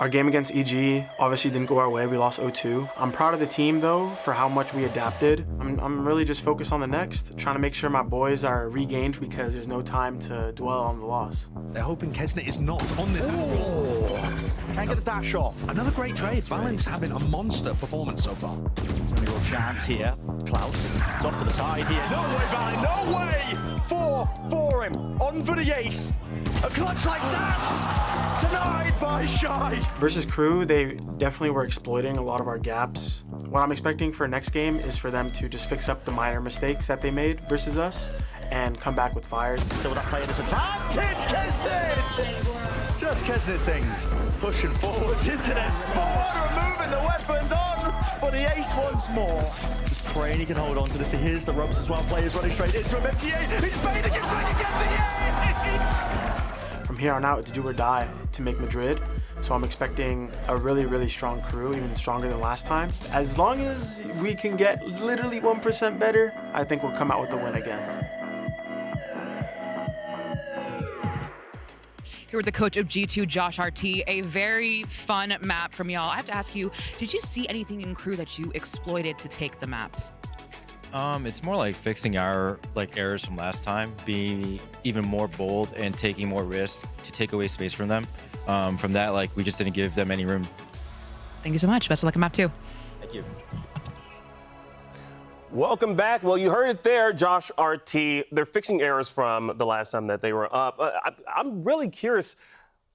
Our game against EG obviously didn't go our way. We lost 0-2. I'm proud of the team though for how much we adapted. I'm really just focused on the next, trying to make sure my boys are regained because there's no time to dwell on the loss. They're hoping Kesnet is not on this angle. Can't get a dash off. Another great trade. Valent's having a monster performance so far. A real chance here. Klaus is off to the side here. No way, Valen, no way! 4 for him. On for the ace. A clutch like that! Denied by Shy. Versus KRÜ, they definitely were exploiting a lot of our gaps. What I'm expecting for next game is for them to just fix up the minor mistakes that they made versus us and come back with fire. Still that player disadvantage, Kesnet! Just Kesnet things. Pushing forwards into their spawn, removing the weapons on for the ace once more. Just praying he can hold on to this. He hears the ropes as well. Players running straight into him. MTA, he's made it, trying to get the A! From here on out, it's do or die to make Madrid. So I'm expecting a really, really strong KRÜ, even stronger than last time. As long as we can get literally 1% better, I think we'll come out with the win again. Here with the coach of G2, Josh RT. A very fun map from y'all. I have to ask you, did you see anything in KRÜ that you exploited to take the map? It's more like fixing our errors from last time, being even more bold and taking more risks to take away space from them. From that, we just didn't give them any room. Thank you so much. Best of luck in map 2. Thank you. Welcome back. Well, you heard it there, Josh RT. They're fixing errors from the last time that they were up. I'm really curious.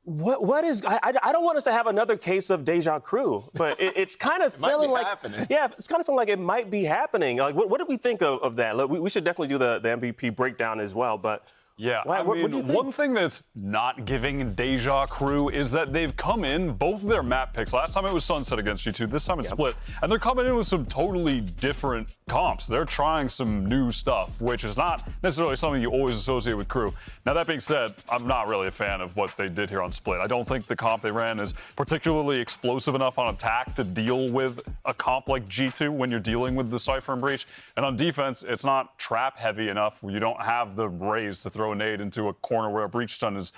What is? I don't want us to have another case of deja KRÜ, but it's kind of feeling like happening. Yeah, it's kind of feeling like it might be happening. What did we think of that? Look, we should definitely do the MVP breakdown as well, but. Yeah, what'd you think? One thing that's not giving deja KRÜ is that they've come in, both of their map picks. Last time it was Sunset against G2, this time it's Split. And they're coming in with some totally different comps. They're trying some new stuff, which is not necessarily something you always associate with KRÜ. Now, that being said, I'm not really a fan of what they did here on Split. I don't think the comp they ran is particularly explosive enough on attack to deal with a comp like G2 when you're dealing with the Cypher and Breach. And on defense, it's not trap heavy enough where you don't have the raise to throw a nade into a corner where a breach stun is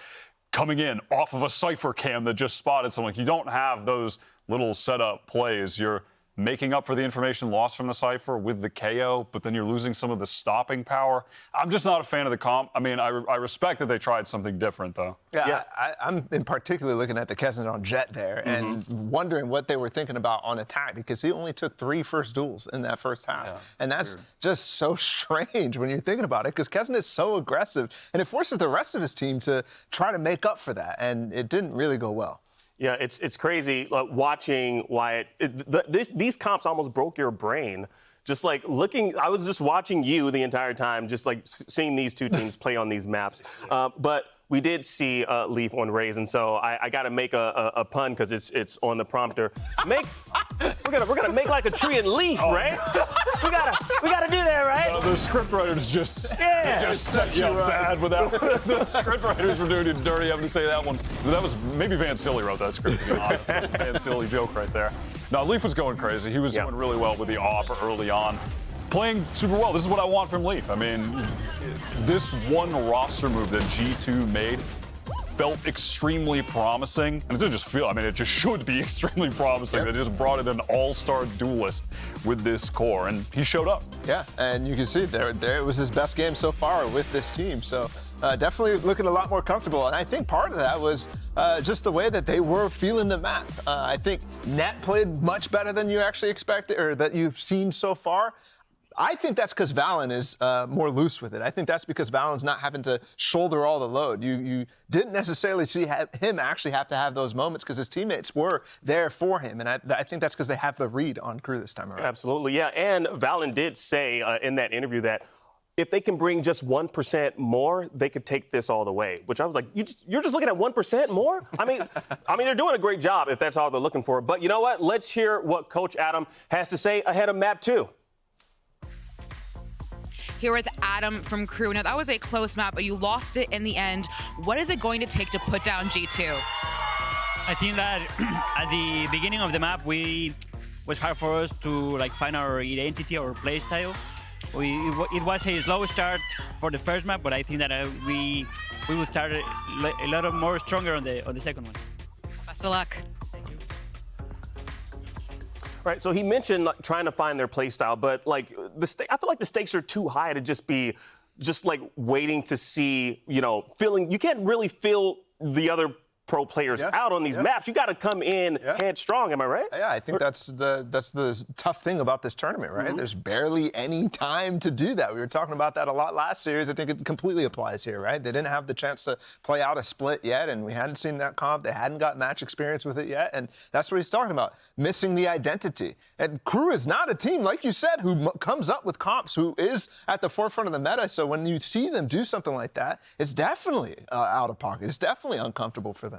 coming in off of a Cypher cam that just spotted someone. You don't have those little setup plays. You're making up for the information lost from the Cypher with the KO, but then you're losing some of the stopping power. I'm just not a fan of the comp. I mean, I respect that they tried something different, though. Yeah. I'm in particular looking at the Kesnet on Jet there and wondering what they were thinking about on attack, because he only took 3 first duels in that first half. Yeah, and that's just so strange when you're thinking about it, because Kesnet's so aggressive, and it forces the rest of his team to try to make up for that, and it didn't really go well. Yeah, it's crazy watching Wyatt. These comps almost broke your brain. Just looking, I was just watching you the entire time, just seeing these two teams play on these maps. But we did see Leaf on Raze, and so I got to make a pun because it's on the prompter. We're gonna make like a tree and leaf, right? we gotta do that, right? The script writers just set you up bad without the script writers were doing it dirty having to say that one. But that was maybe Van Silly wrote that script, to be honest. That was a Van Silly joke right there. No, Leaf was going crazy. He was doing really well with the AWP early on. Playing super well. This is what I want from Leaf. I mean, this one roster move that G2 made felt extremely promising. And it didn't just feel, I mean, it just should be extremely promising. They just brought in an all-star duelist with this core, and he showed up. Yeah, and you can see there it was his best game so far with this team. So definitely looking a lot more comfortable. And I think part of that was just the way that they were feeling the map. I think Net played much better than you actually expected, or that you've seen so far. I think that's because Valen is more loose with it. I think that's because Valen's not having to shoulder all the load. You didn't necessarily see him actually have to have those moments because his teammates were there for him. And I think that's because they have the read on KRÜ this time around. Absolutely, yeah. And Valen did say in that interview that if they can bring just 1% more, they could take this all the way. Which I was like, you're just looking at 1% more? I mean, they're doing a great job if that's all they're looking for. But you know what? Let's hear what Coach Adam has to say ahead of Map 2. Here with Adam from KRÜ. Now, that was a close map, but you lost it in the end. What is it going to take to put down G2? I think that at the beginning of the map, it was hard for us to find our identity or play style. It was a slow start for the first map, but I think that we will start a lot more stronger on the second one. Best of luck. Right. So he mentioned like, trying to find their play style, but like I feel like the stakes are too high to just be like waiting to see, feeling. You can't really feel the other pro players out on these maps. You got to come in headstrong. Am I right? Yeah, I think that's the tough thing about this tournament, right? There's barely any time to do that. We were talking about that a lot last series. I think it completely applies here, right? They didn't have the chance to play out a split yet, and we hadn't seen that comp. They hadn't got match experience with it yet, and that's what he's talking about, missing the identity. And KRÜ is not a team, like you said, who comes up with comps, who is at the forefront of the meta. So when you see them do something like that, it's definitely out of pocket. It's definitely uncomfortable for them.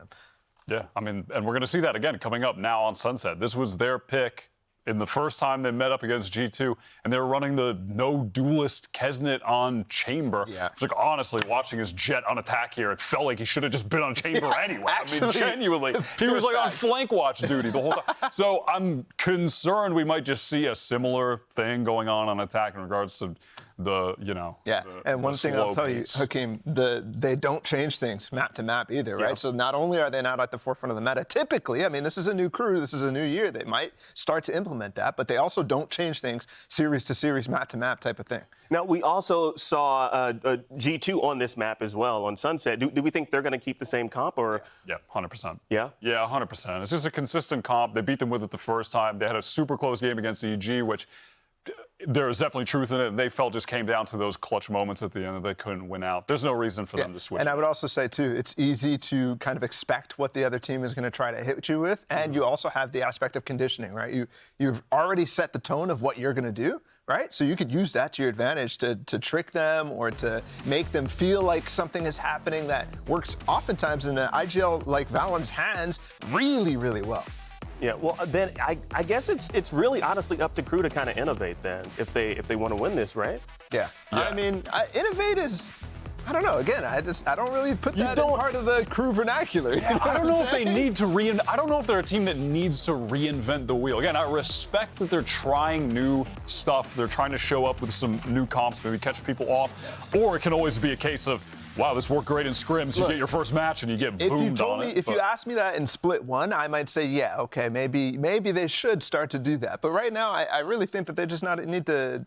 Yeah, I mean, and we're going to see that again coming up now on Sunset. This was their pick in the first time they met up against G2, and they were running the no duelist Kesnet on Chamber. Yeah. It's like, honestly, watching his Jet on attack here, it felt like he should have just been on Chamber anyway. Actually, I mean, genuinely. He was like on flank watch duty the whole time. So I'm concerned we might just see a similar thing going on attack in regards to the, and one thing I'll tell pace. you, Hakeem, they don't change things map to map either, right? So not only are they not at the forefront of the meta, typically, I mean, this is a new KRÜ, this is a new year, they might start to implement that, but they also don't change things series to series, map to map type of thing. Now, we also saw G2 on this map as well, on Sunset. Do we think they're going to keep the same comp? Or? Yeah, 100%. Yeah? Yeah, 100%. It's just a consistent comp. They beat them with it the first time. They had a super close game against EG, which there is definitely truth in it. They felt just came down to those clutch moments at the end that they couldn't win out. There's no reason for them to switch. And I would also say, too, it's easy to kind of expect what the other team is going to try to hit you with. And you also have the aspect of conditioning, right? You've already set the tone of what you're going to do, right? So you could use that to your advantage to trick them or to make them feel like something is happening that works oftentimes in an IGL like VALORANT's hands really, really well. Yeah, well, then I guess it's really honestly up to KRÜ to kind of innovate then if they want to win this, right? Yeah. I mean, innovate is, I don't know. Again, I don't really put that in part of the KRÜ vernacular. Yeah, I don't know if they need to I don't know if they're a team that needs to reinvent the wheel. Again, I respect that they're trying new stuff. They're trying to show up with some new comps, maybe catch people off. Or it can always be a case of, wow, this worked great in scrims. You get your first match and you get boomed on it. If you asked me that in Split 1, I might say, yeah, okay, maybe they should start to do that. But right now, I really think that they just need to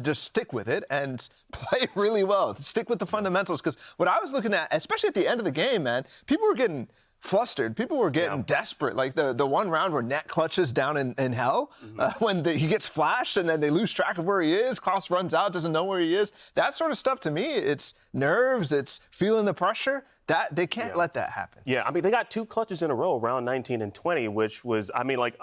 just stick with it and play really well. Stick with the fundamentals. Because what I was looking at, especially at the end of the game, man, people were getting flustered. People were getting desperate. Like the one round where Net clutches down in hell, when he gets flashed and then they lose track of where he is. Klaus runs out, doesn't know where he is. That sort of stuff, to me, it's nerves, it's feeling the pressure. That they can't let that happen. Yeah, I mean, they got 2 clutches in a row, round 19 and 20, which was, I mean, like,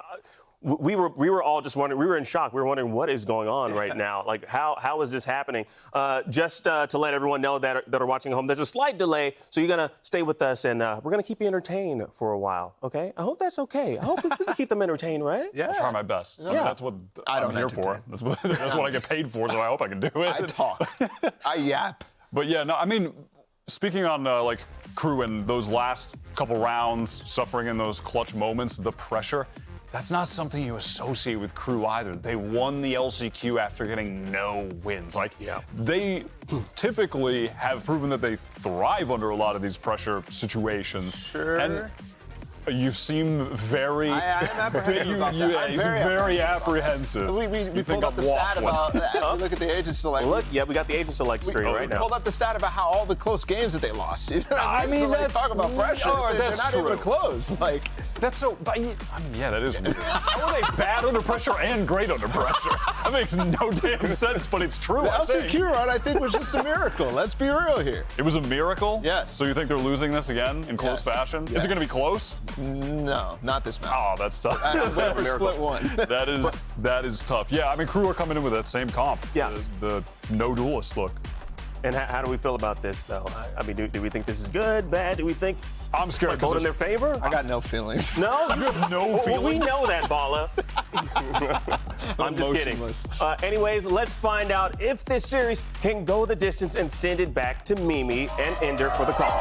we were all just wondering, we were in shock. We were wondering what is going on right now. Like, how is this happening? Just to let everyone know that are watching at home, there's a slight delay, so you're going to stay with us, and we're going to keep you entertained for a while, okay? I hope that's okay. I hope we can keep them entertained, right? Yeah. I'll try my best. I mean, that's what I'm here for. That's what I get paid for, so I hope I can do it. I talk. I yap. But yeah, no, I mean, speaking on like KRÜ and those last couple rounds, suffering in those clutch moments, the pressure, that's not something you associate with KRÜ either. They won the LCQ after getting no wins. Like, they typically have proven that they thrive under a lot of these pressure situations. Sure. And you seem very... I am apprehensive about that. You seem very apprehensive. We pulled up the stat about... Look at the agent select. Look, yeah, we got the agent select screen right now. We pulled up the stat about how all the close games that they lost. You know what I mean? So that's... talk about pressure. They're not even close. Like... That's so... I mean, yeah, that is weird. How are they bad under pressure and great under pressure? That makes no damn sense, but it's true, The LCQ run, I think, was just a miracle. Let's be real here. It was a miracle? Yes. So you think they're losing this again in close fashion? Yes. Is it going to be close? No, not this match. Oh, that's tough. For Split 1. That is tough. Yeah, I mean, KRÜ are coming in with that same comp. Yeah. The no duelist look. And how do we feel about this, though? I mean, do we think this is good, bad? Do we think I'm scared. vote in their favor? I got no feelings. No? You have no Well, we feelings? know that, Bala. I'm just kidding. Anyways, let's find out if this series can go the distance and send it back to Mimi and Ender for the call.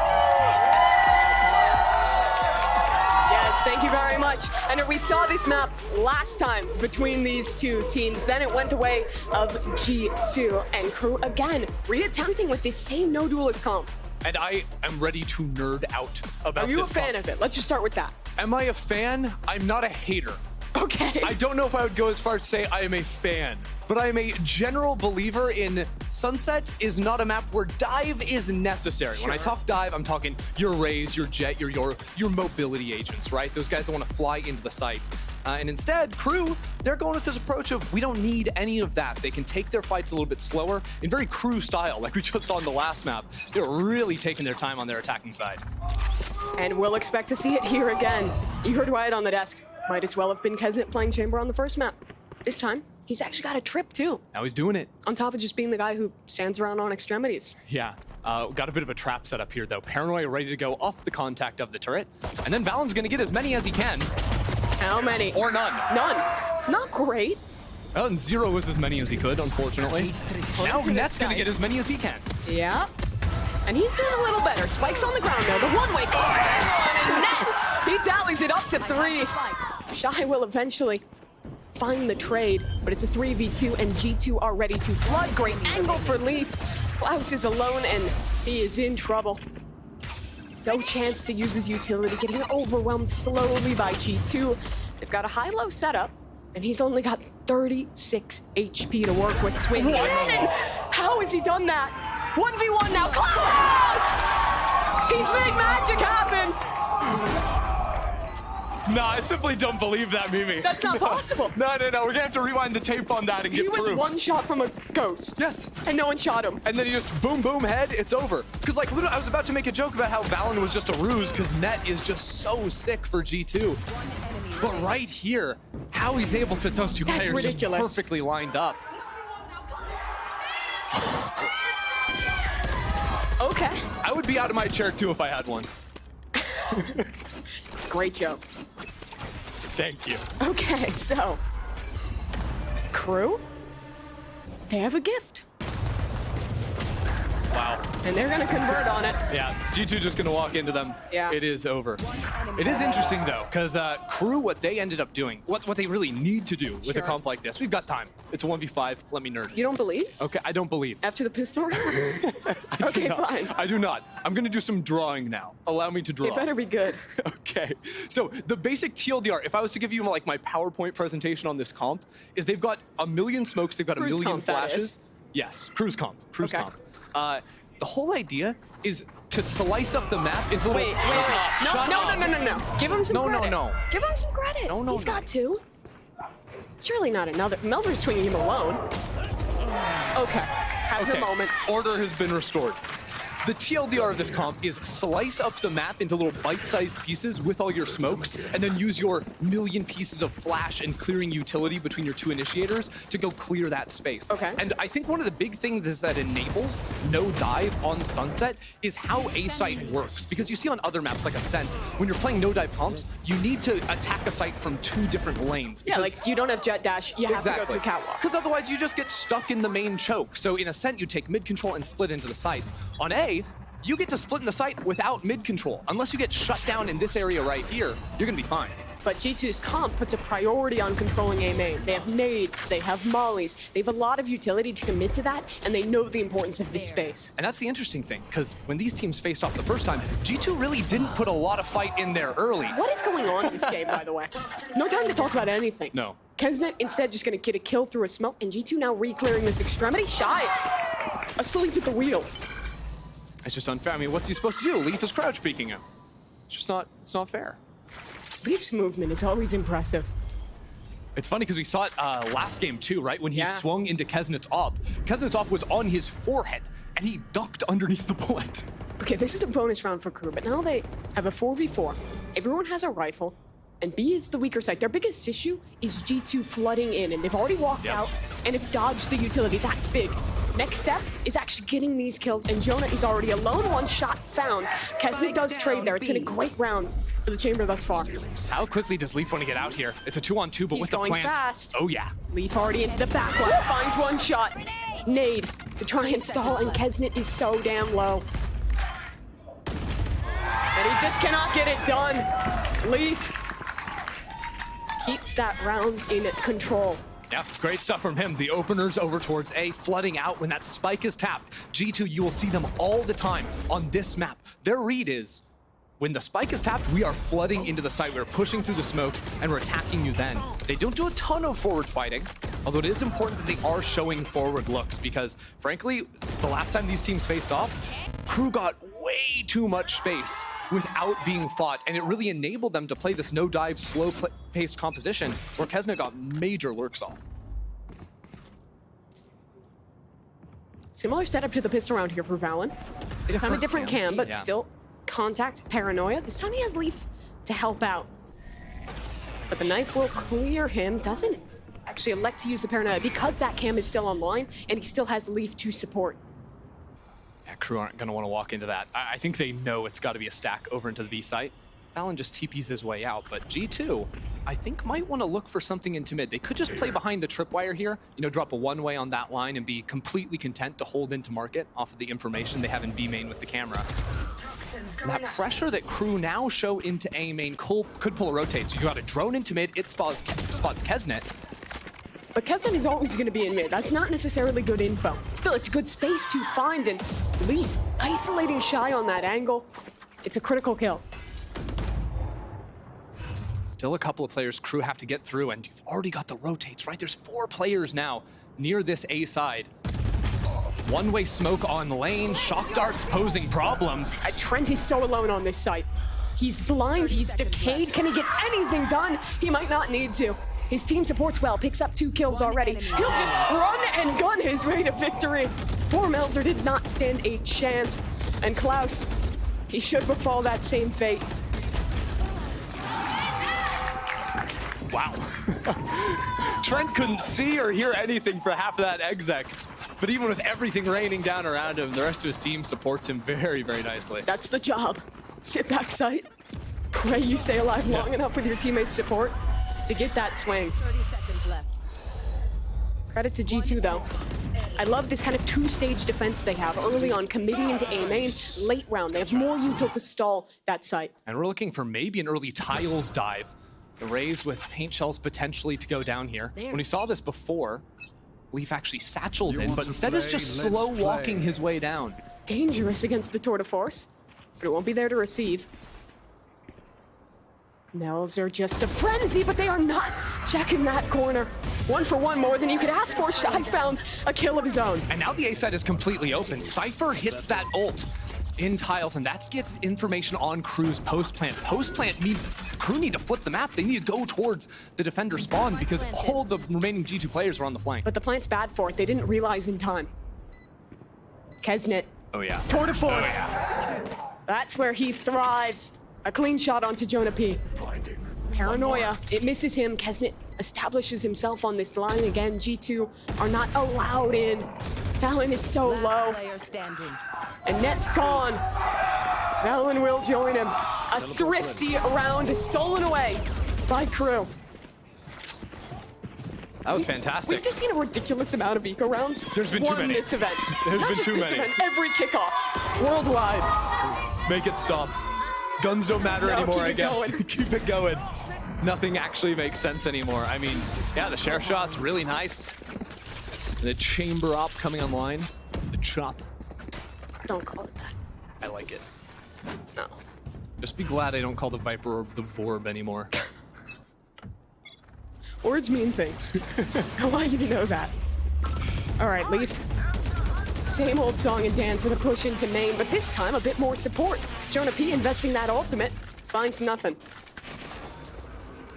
Yes, thank you very much. And we saw this map last time between these two teams. Then it went the way of G2 and KRÜ again, reattempting with this same no duelist comp. And I am ready to nerd out about this. Are you a fan of it? Let's just start with that. Am I a fan? I'm not a hater. Okay. I don't know if I would go as far as say I am a fan, but I am a general believer in Sunset is not a map where dive is necessary. When I talk dive, I'm talking your Raze, your Jet, your mobility agents, right? Those guys that want to fly into the site. And instead, KRÜ, they're going with this approach of we don't need any of that. They can take their fights a little bit slower in very KRÜ style, like we just saw in the last map. They're really taking their time on their attacking side. And we'll expect to see it here again. You heard Wyatt on the desk. Might as well have been Kesnet playing Chamber on the first map. This time, he's actually got a trip too. Now he's doing it. On top of just being the guy who stands around on extremities. Yeah. Got a bit of a trap set up here, though. Paranoia ready to go off the contact of the turret. And then Valen's going to get as many as he can. How many? Or none. None. Not great. Well, and 0 was as many as he could, unfortunately. Now Net's going to get as many as he can. Yeah. And he's doing a little better. Spike's on the ground, though. The one-way call. And Net, he tallies it up to 3. Shy will eventually find the trade, but it's a 3v2, and G2 are ready to flood. Great angle for Leaf. Klaus is alone, and he is in trouble. No chance to use his utility, getting overwhelmed slowly by G2. They've got a high-low setup, and he's only got 36 HP to work with. Swing in. How has he done that? 1v1 now. Klaus! He's made magic happen. Nah, I simply don't believe that, Mimi. That's not possible. No. We're going to have to rewind the tape on that and get proof. He was one shot from a ghost. Yes. And no one shot him. And then he just boom, boom, head, it's over. Because, like, literally, I was about to make a joke about how Valen was just a ruse because Net is just so sick for G2. But right here, how he's able to, those two players ridiculous. just perfectly lined up. Okay. I would be out of my chair, too, if I had one. Great joke. Thank you. Okay, so KRÜ, they have a gift. Wow. And they're gonna convert on it. Yeah, G2 just gonna walk into them. Yeah. It is over. It is interesting though, because KRÜ, what they ended up doing, what they really need to do with a comp like this, we've got time. It's a 1v5, let me nerd. You don't believe? Okay, I don't believe. After the pistol round? Okay, fine. I do not. I'm gonna do some drawing now. Allow me to draw. It better be good. Okay, so the basic TLDR, if I was to give you like my PowerPoint presentation on this comp, is they've got a million smokes, they've got a KRÜ's million comp, that flashes. is. Yes, KRÜ's comp. KRÜ's Okay. comp. The whole idea is to slice up the map into little. Wait. Shut No. up. Give him some credit. No. Give him some credit. No. He's got 2. Surely not another. Melver's swinging him alone. Okay. Have your moment. Order has been restored. The TLDR of this comp is slice up the map into little bite-sized pieces with all your smokes, and then use your million pieces of flash and clearing utility between your 2 initiators to go clear that space. Okay. And I think one of the big things that enables no dive on Sunset is how A site works. Because you see on other maps like Ascent, when you're playing no dive comps, you need to attack a site from 2 different lanes. Yeah, like you don't have jet dash, you have to go through catwalk. Because otherwise you just get stuck in the main choke. So in Ascent, you take mid control and split into the sites. On A, you get to split in the site without mid control. Unless you get shut down in this area right here, you're gonna be fine. But G2's comp puts a priority on controlling A main. They have nades, they have mollies, they have a lot of utility to commit to that, and they know the importance of this space. And that's the interesting thing, because when these teams faced off the first time, G2 really didn't put a lot of fight in there early. What is going on in this game, by the way? No time to talk about anything. No. Kesnet instead just gonna get a kill through a smoke, and G2 now re-clearing this extremity. Shy, asleep at the wheel. It's just unfair. I mean, what's he supposed to do? Leaf is crouch peeking him. It's just not, it's not fair. Leaf's movement is always impressive. It's funny because we saw it last game too, right? When he swung into Kesnet's op. Kesnet's op was on his forehead, and he ducked underneath the bullet. Okay, this is a bonus round for KRÜ, but now they have a 4v4. Everyone has a rifle, and B is the weaker side. Their biggest issue is G2 flooding in, and they've already walked out, and have dodged the utility. That's big. Next step is actually getting these kills, and Jonah is already alone. 1 shot found. Kesnet does trade there. It's been a great round for the Chamber thus far. How quickly does Leaf want to get out here? It's a 2-on-2, but He's with the going plant. fast. Oh yeah. Leaf already into the back left, finds 1 shot. Nade to try and stall, and Kesnet is so damn low. And he just cannot get it done. Leaf keeps that round in control. Yeah, great stuff from him. The openers over towards A, flooding out when that spike is tapped. G2, you will see them all the time on this map. Their read is, When the spike is tapped, we are flooding into the site. We're pushing through the smokes, and we're attacking you then. They don't do a ton of forward fighting, although it is important that they are showing forward looks because, frankly, the last time these teams faced off, KRÜ got way too much space without being fought, and it really enabled them to play this no-dive, slow-paced composition where Kesnet got major lurks off. Similar setup to the pistol round here for Valen. They found a different cam, but still contact, paranoia. This time he has Leaf to help out. But the knife will clear him. Doesn't actually elect to use the paranoia because that cam is still online and he still has Leaf to support. Yeah, KRÜ aren't going to want to walk into that. I think they know it's got to be a stack over into the B site. Valen just TPs his way out, but G2, I think, might want to look for something into mid. They could just play behind the tripwire here, you know, drop a one-way on that line and be completely content to hold into market off of the information they have in B main with the camera. And that pressure that KRÜ now show into A main could pull a rotate. So you got a drone into mid, it spots Kesnet. But Kesnet is always going to be in mid. That's not necessarily good info. Still, it's a good space to find, and Leaf isolating Shy on that angle. It's a critical kill. Still a couple of players KRÜ have to get through, and you've already got the rotates, right? There's 4 players now near this A side. One-way smoke on lane, shock darts posing problems. Trent is so alone on this site. He's blind, he's decayed. Can he get anything done? He might not need to. His team supports well, picks up 2 kills already. He'll just run and gun his way to victory. Poor Melzer did not stand a chance. And Klaus, he should befall that same fate. Wow. Trent couldn't see or hear anything for half of that exec. But even with everything raining down around him, the rest of his team supports him very, very nicely. That's the job. Sit back site. Pray you stay alive long enough with your teammates' support to get that swing. 30 seconds left. Credit to G2 though. I love this kind of 2-stage defense they have early on, committing into A main. Late round, they have more util to stall that site. And we're looking for maybe an early tiles dive. The Rays with paint shells potentially to go down here. When we saw this before, Leaf actually satcheled in, but instead is just slow walking his way down. Dangerous against the Tour de Force, but it won't be there to receive. Mel's are just a frenzy, but they are not checking that corner. 1 for 1 more than you could ask for. Shy's found a kill of his own. And now the A side is completely open. Cypher hits that ult in tiles, and that gets information on KRÜ's post plant. Post plant means KRÜ need to flip the map. They need to go towards the defender spawn because all the remaining G2 players are on the flank. But the plant's bad for it. They didn't realize in time. Kesnet. Oh yeah. Tour de Force. Oh, yeah. That's where he thrives. A clean shot onto Jonah P. Paranoia. It misses him. Kesnet establishes himself on this line again. G2 are not allowed in. Valen is so low. And Net's gone. Valen will join him. A thrifty round is stolen away by KRÜ. That was fantastic. We've just seen a ridiculous amount of eco rounds. There's been too many. This event. There's Not been just too this many. Event, every kickoff worldwide. Make it stop. Guns don't matter anymore, I guess. Going. Keep it going. Nothing actually makes sense anymore. I mean, yeah, the share shot's really nice. The chamber op coming online. The chop. Don't call it that. I like it. No. Just be glad I don't call the Viper or the Vorb anymore. Words mean things. I want you to know that. All right, Leaf. Same old song and dance with a push into main, but this time a bit more support. Jonah P investing that ultimate, finds nothing.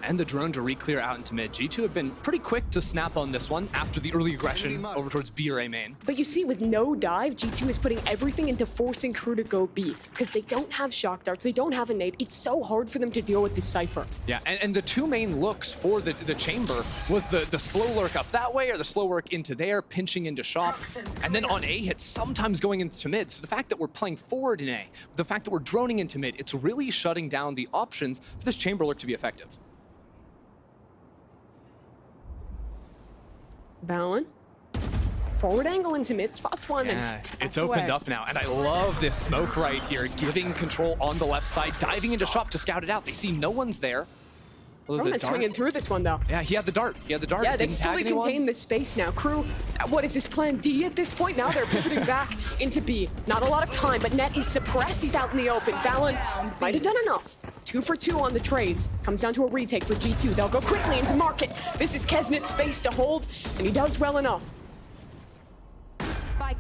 And the drone to re-clear out into mid. G2 have been pretty quick to snap on this one after the early aggression over towards B or A main. But you see, with no dive, G2 is putting everything into forcing KRÜ to go B, because they don't have shock darts, they don't have a nade. It's so hard for them to deal with this Cypher. Yeah, and the 2 main looks for the chamber was the slow lurk up that way or the slow work into there, pinching into shop. And then on A hits, sometimes going into mid. So the fact that we're playing forward in A, the fact that we're droning into mid, it's really shutting down the options for this chamber lurk to be effective. Valen. Forward angle into mid, spots one. Yeah, and it's opened up now, and I love this smoke right here, giving control on the left side, diving into shop to scout it out. They see no one's there. Roman swinging through this one, though. Yeah, he had the dart. He had the dart. Yeah, they Didn't tag fully anyone. contain this space now. KRÜ, what is this plan D at this point? Now they're pivoting back into B. Not a lot of time, but Net is suppressed. He's out in the open. Valen might have done enough. 2 for 2 on the trades. Comes down to a retake for G2. They'll go quickly into market. This is Kesnet's space to hold, and he does well enough.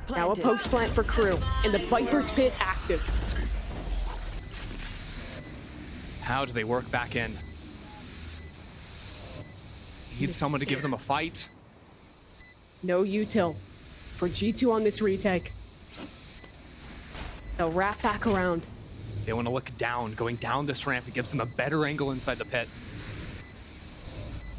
Now a post plant for KRÜ, and the Viper's Pit active. How do they work back in? Need someone to give them a fight. No util for G2 on this retake. They'll wrap back around. They want to look down. Going down this ramp, it gives them a better angle inside the pit.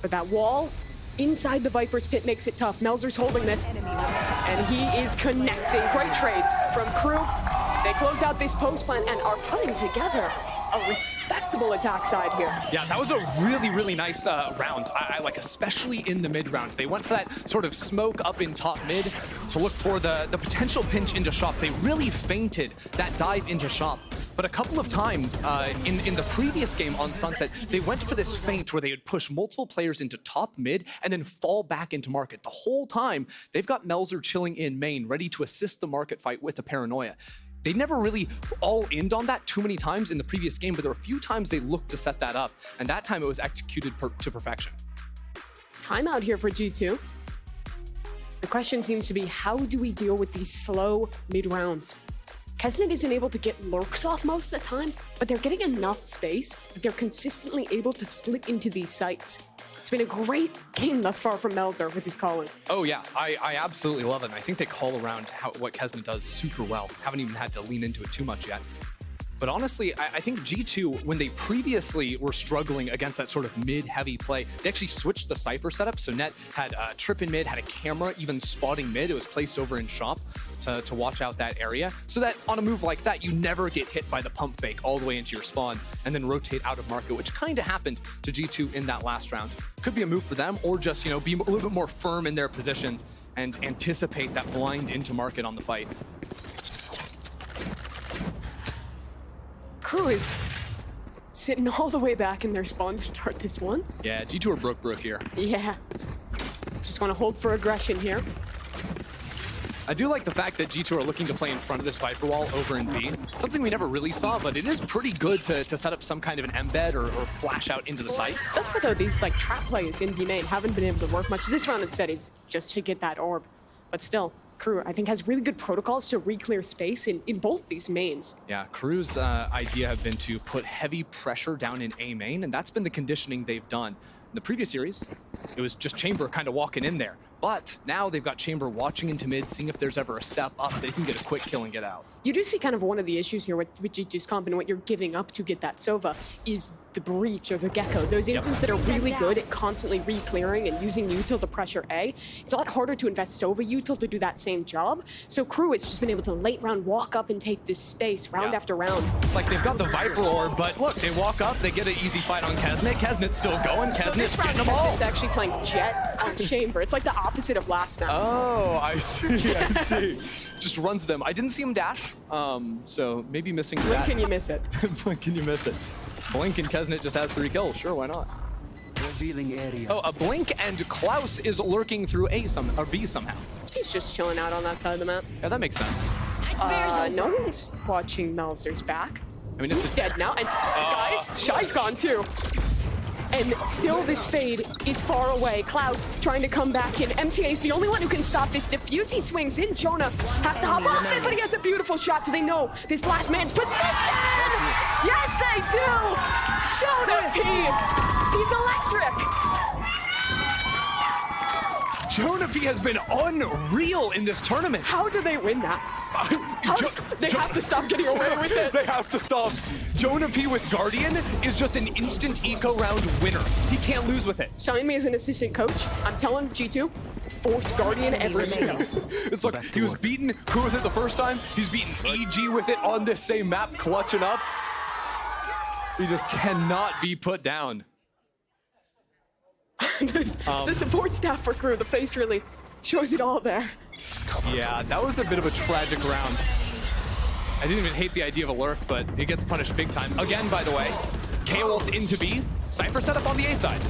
But that wall inside the Viper's Pit makes it tough. Melzer's holding this, and he is connecting. Great trades from KRÜ. They close out this post plant and are putting together a respectable attack side here. Yeah, that was a really, really nice round. I like, especially in the mid round. They went for that sort of smoke up in top mid to look for the potential pinch into shop. They really feinted that dive into shop. But a couple of times in the previous game on Sunset, they went for this feint where they would push multiple players into top mid and then fall back into market. The whole time, they've got Melzer chilling in main, ready to assist the market fight with the paranoia. They never really all-inned on that too many times in the previous game, but there were a few times they looked to set that up, and that time it was executed to perfection. Timeout here for G2. The question seems to be, how do we deal with these slow mid-rounds? Kesnet isn't able to get lurks off most of the time, but they're getting enough space that they're consistently able to split into these sites. It's been a great game thus far from Melzer with his calling. Oh yeah, I absolutely love it. And I think they call around what Kesnet does super well. Haven't even had to lean into it too much yet. But honestly, I think G2, when they previously were struggling against that sort of mid-heavy play, they actually switched the Cypher setup. So Net had a trip in mid, had a camera even spotting mid. It was placed over in shop to watch out that area. So that on a move like that, you never get hit by the pump fake all the way into your spawn and then rotate out of market, which kind of happened to G2 in that last round. Could be a move for them, or just, be a little bit more firm in their positions and anticipate that blind into market on the fight. KRÜ is sitting all the way back in their spawn to start this one. Yeah, G2 are broke here. Yeah. Just want to hold for aggression here. I do like the fact that G2 are looking to play in front of this Viper wall over in B. Something we never really saw, but it is pretty good to set up some kind of an embed or flash out into the site. That's why, though, these trap plays in B main haven't been able to work much. This round instead is just to get that orb. But still, KRÜ, I think, has really good protocols to re-clear space in both these mains. Yeah, KRÜ's idea have been to put heavy pressure down in A main, and that's been the conditioning they've done. In the previous series, it was just Chamber kind of walking in there. But now they've got Chamber watching into mid, seeing if there's ever a step up that he can get a quick kill and get out. You do see kind of one of the issues here with G2's comp and what you're giving up to get that Sova is the Breach or the Gecko. Those agents that are really good at constantly re-clearing and using util to pressure A. It's a lot harder to invest Sova util to do that same job. So KRÜ has just been able to late round walk up and take this space round after round. It's like they've got the Viper orb, but look, they walk up, they get an easy fight on Kesnet. Kesnet's still going. Kesnet's getting them all. Kesnet's actually playing Jet on Chamber. It's like the opposite of last match. Oh, I see, I see. Just runs them. I didn't see him dash, so maybe missing that. Blink and you miss it. Blink and you miss it. Blink and Kesnet just has 3 kills. Sure, why not? Revealing area. Oh, a Blink and Klaus is lurking through A or B somehow. He's just chilling out on that side of the map. Yeah, that makes sense. No one's watching Melzer's back. I mean, He's dead now, and guys, Shy's gone too. And still this fade is far away. Klaus trying to come back in. MTA is the only one who can stop this diffuse. He swings in. Jonah has to hop off it, but he has a beautiful shot. Do they know this last man's position? Yes, they do! Jonah P! He's electric! Jonah P has been unreal in this tournament. How do they win that? They have to stop getting away with it. They have to stop. Jonah P with Guardian is just an instant eco round winner. He can't lose with it. Sign me as an assistant coach. I'm telling G2, force Guardian every eco. It's like he was beating KRÜ with it the first time. He's beating EG with it on this same map, clutching up. He just cannot be put down. The support staff for KRÜ, the face really shows it all there. Yeah, that was a bit of a tragic round. I didn't even hate the idea of a lurk, but it gets punished big time. Again, by the way, KO ult into B. Cypher setup on the A side.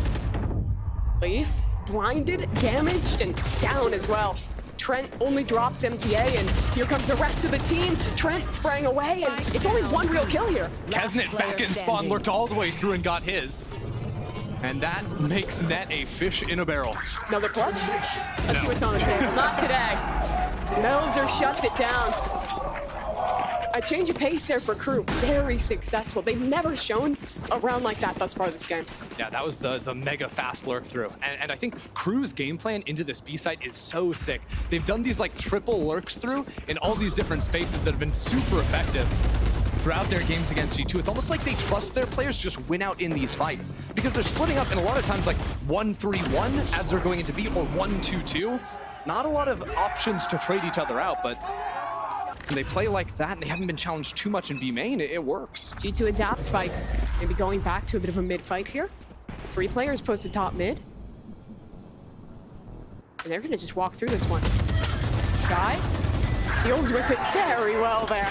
Leaf, blinded, damaged, and down as well. Trent only drops MTA, and here comes the rest of the team. Trent sprang away, and it's only one real kill here. Kesnet back in spawn, looked all the way through and got his. And that makes Net a fish in a barrel. Another clutch? Let's see what's on the table. Not today. Melzer shuts it down. A change of pace there for KRÜ. Very successful. They've never shown a round like that thus far this game. Yeah, that was the mega fast lurk through. And I think KRÜ's game plan into this B site is so sick. They've done these like triple lurks through in all these different spaces that have been super effective throughout their games against G2. It's almost like they trust their players to just win out in these fights because they're splitting up in a lot of times like 1-3-1 as they're going into B or 1-2-2. Not a lot of options to trade each other out, but when they play like that and they haven't been challenged too much in B main, it works. G2 adapt by maybe going back to a bit of a mid fight here. 3 players posted top mid. And they're gonna just walk through this one. Shy deals with it very well there.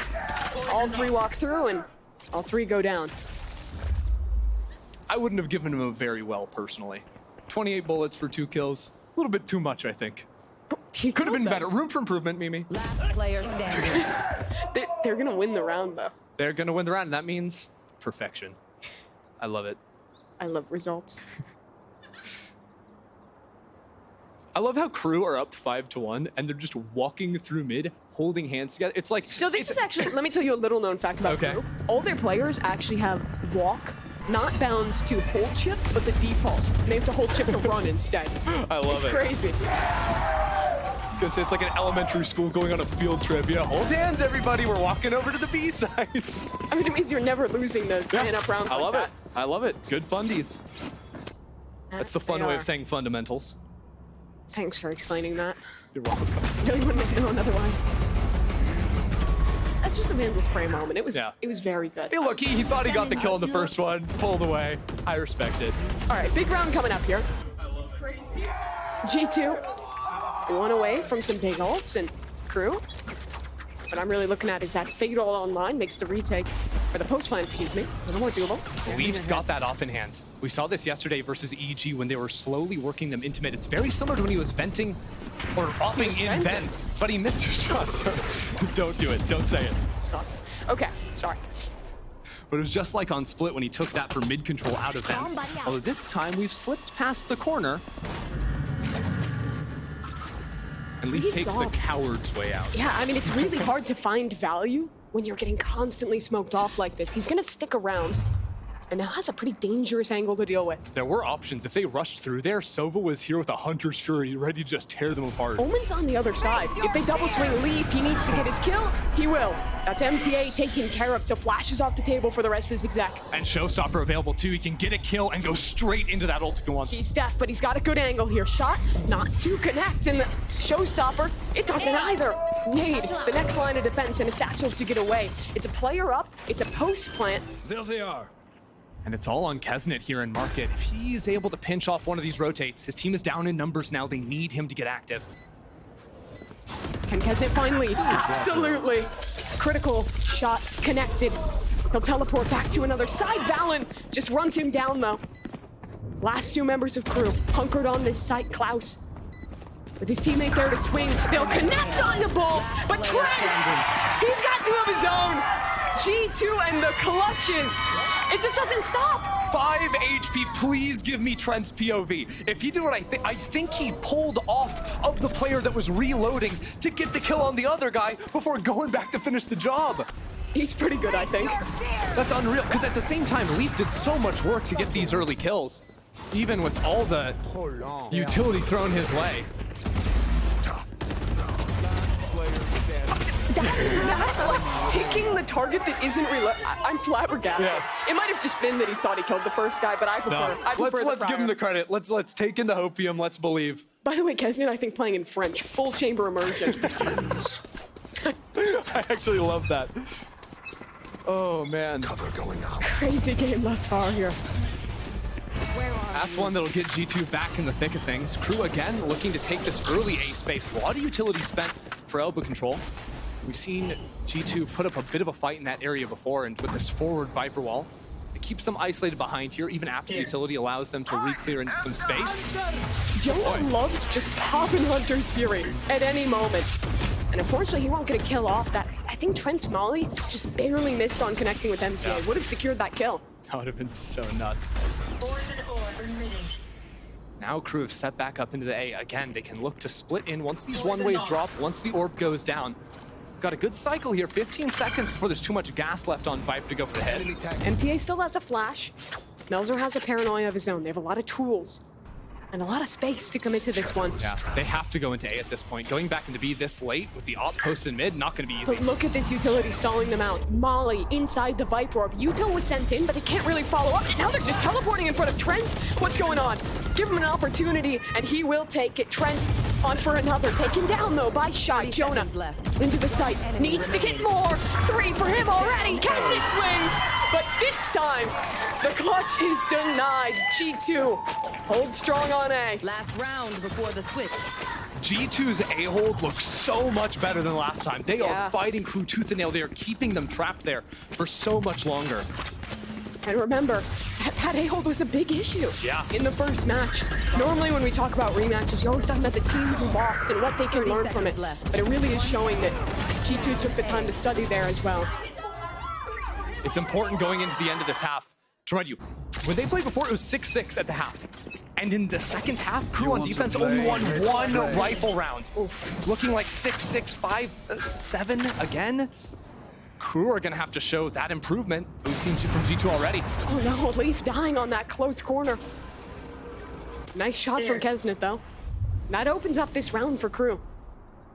All 3 walk through and all 3 go down. I wouldn't have given him a very well personally. 28 bullets for 2 kills. A little bit too much, I think. Could have been better. Room for improvement, Mimi. Last player standing. They're gonna win the round though. They're gonna win the round, and that means perfection. I love it. I love results. I love how KRÜ are up 5-1, and they're just walking through mid, holding hands together. It's like so. This is actually. Let me tell you a little known fact about KRÜ. All their players actually have walk, not bound to hold shift, but the default. They have to hold shift to run instead. I love it. It's crazy. It's like an elementary school going on a field trip. Yeah, hold hands, everybody. We're walking over to the B side. I mean, it means you're never losing the man-up rounds. I love like it. I love it. Good fundies. That's the fun they way are. of saying fundamentals. Thanks for explaining that. You're welcome. No, you wouldn't have known otherwise. That's just a Vandal spray moment. It was very good. Hey, look, he thought he got the kill in the first one. Pulled away. I respect it. All right, big round coming up here. G2. One away from some big ults, and KRÜ. What I'm really looking at is that Fatal online makes the retake, or the post plan, excuse me, a little more doable. Leafs got that op in hand. We saw this yesterday versus EG when they were slowly working them into mid. It's very similar to when he was venting or opping in vents, but he missed his shots. Don't do it. Don't say it. Sus. Okay, sorry. But it was just like on Split when he took that for mid control out of vents. Although this time we've slipped past the corner. And Leaf takes the coward's way out. Yeah, I mean, it's really hard to find value when you're getting constantly smoked off like this. He's gonna stick around, and now has a pretty dangerous angle to deal with. There were options. If they rushed through there, Sova was here with a Hunter's Fury, ready to just tear them apart. Omen's on the other side. If they double swing Leaf, he needs to get his kill. He will. That's MTA taken care of, so flashes off the table for the rest of his exec. And Showstopper available too. He can get a kill and go straight into that ult if he wants. He's Steph, but he's got a good angle here. Shot, not to connect, and the Showstopper, it doesn't either. Nade, the next line of defense, and a satchel to get away. It's a player up, it's a post plant. There they are. And it's all on Kesnet here in Market. If he's able to pinch off one of these rotates, his team is down in numbers now. They need him to get active. Can Kesnet find Leaf? Absolutely. Critical shot connected. He'll teleport back to another side. Valen just runs him down though. Last 2 members of KRÜ hunkered on this site. Klaus with his teammate there to swing. They'll connect on the ball, but Trent, he's got 2 of his own. G2 and the clutches. It just doesn't stop. 5 HP, please give me Trent's POV. If he did what I think he pulled off of the player that was reloading to get the kill on the other guy before going back to finish the job. He's pretty good, I think. That's unreal, because at the same time, Leaf did so much work to get these early kills, even with all the utility thrown his way. That picking the target that isn't I'm flabbergasted. Yeah. It might have just been that he thought he killed the first guy, but I prefer Let's give him the credit. Let's take in the hopium. Let's believe. By the way, Kesnet, I think playing in French, full chamber immersion. I actually love that. Oh man. Cover going out. Crazy game thus far here. That's one that'll get G2 back in the thick of things. KRÜ again looking to take this early A space. A lot of utility spent for elbow control. We've seen G2 put up a bit of a fight in that area before, and with this forward Viper wall, It keeps them isolated behind here, even after the utility allows them to re-clear into some space. Jonah loves just popping Hunter's Fury at any moment. And unfortunately, he won't get a kill off that. I think Trent's Molly just barely missed on connecting with MTA. Would have secured that kill. That would have been so nuts. Now KRÜ have set back up into the A. Again, they can look to split in once these one-ways drop, once the orb goes down. Got a good cycle here, 15 seconds before there's too much gas left on Vipe to go for the head. MTA still has a flash. Melzer has a paranoia of his own. They have a lot of tools and a lot of space to commit to this one. Yeah, they have to go into A at this point. Going back into B this late with the op post in mid, not going to be easy. But look at this utility stalling them out. Molly inside the Viper orb. Util was sent in, but they can't really follow up. And now they're just teleporting in front of Trent. What's going on? Give him an opportunity, and he will take it. Trent on for another. Taken down, though, by Shy. Jonah into the site. Needs to get more. 3 for him already. Kesnet swings. But this time, the clutch is denied. G2 holds strong on A. Last round before the switch. G2's A-hold looks so much better than last time. They are fighting KRÜ tooth and nail. They are keeping them trapped there for so much longer. And remember, that A-hold was a big issue in the first match. Normally when we talk about rematches, you're always talking about the team who lost and what they can learn from it. But it really is showing that G2 took the time to study there as well. It's important going into the end of this half. To remind you, when they played before, it was 6-6 at the half. And in the second half, KRÜ on defense only won one rifle round. Looking like 6-6, 5-7 again. KRÜ are gonna have to show that improvement we've seen from G2 already. Oh no, Leaf dying on that close corner. Nice shot from Kesnet though. That opens up this round for KRÜ.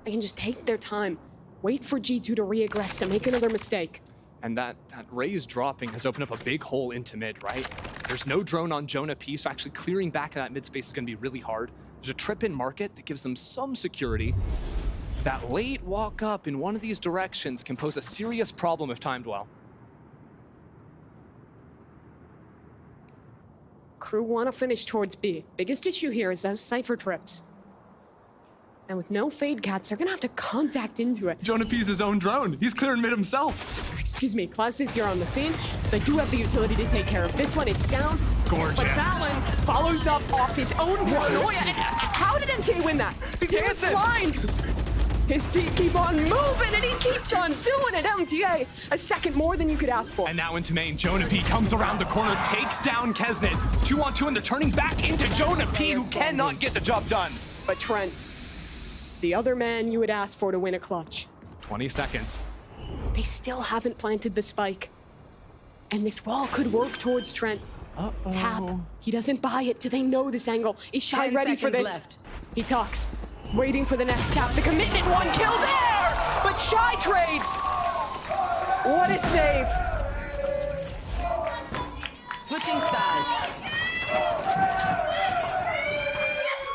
They can just take their time, wait for G2 to re-aggress, to make another mistake. And that Raze dropping has opened up a big hole into mid, right? There's no drone on Jonah P, so actually clearing back in that mid space is gonna be really hard. There's a trip in market that gives them some security. That late walk up in one of these directions can pose a serious problem if timed well. KRÜ want to finish towards B. Biggest issue here is those Cypher trips. And with no Fade Cats, they're gonna have to contact into it. Jonah P's his own drone. He's clearing mid himself. Excuse me, Klaus is here on the scene, so I do have the utility to take care of this one. It's down. Gorgeous. But Valen follows up off his own paranoia. And how did MTA win that? He was blind. His feet keep on moving, and he keeps on doing it. MTA, a second more than you could ask for. And now into main, Jonah P comes around the corner, takes down Kesnet. 2-on-2, and they're turning back into Jonah P, who cannot get the job done. But Trent, the other man you would ask for to win a clutch. 20 seconds. They still haven't planted the spike. And this wall could work towards Trent. Tap. He doesn't buy it. Do they know this angle? Is Shy ready for this? Left. He talks. Waiting for the next tap. The commitment, one kill there! But Shy trades! What a save! Switching sides.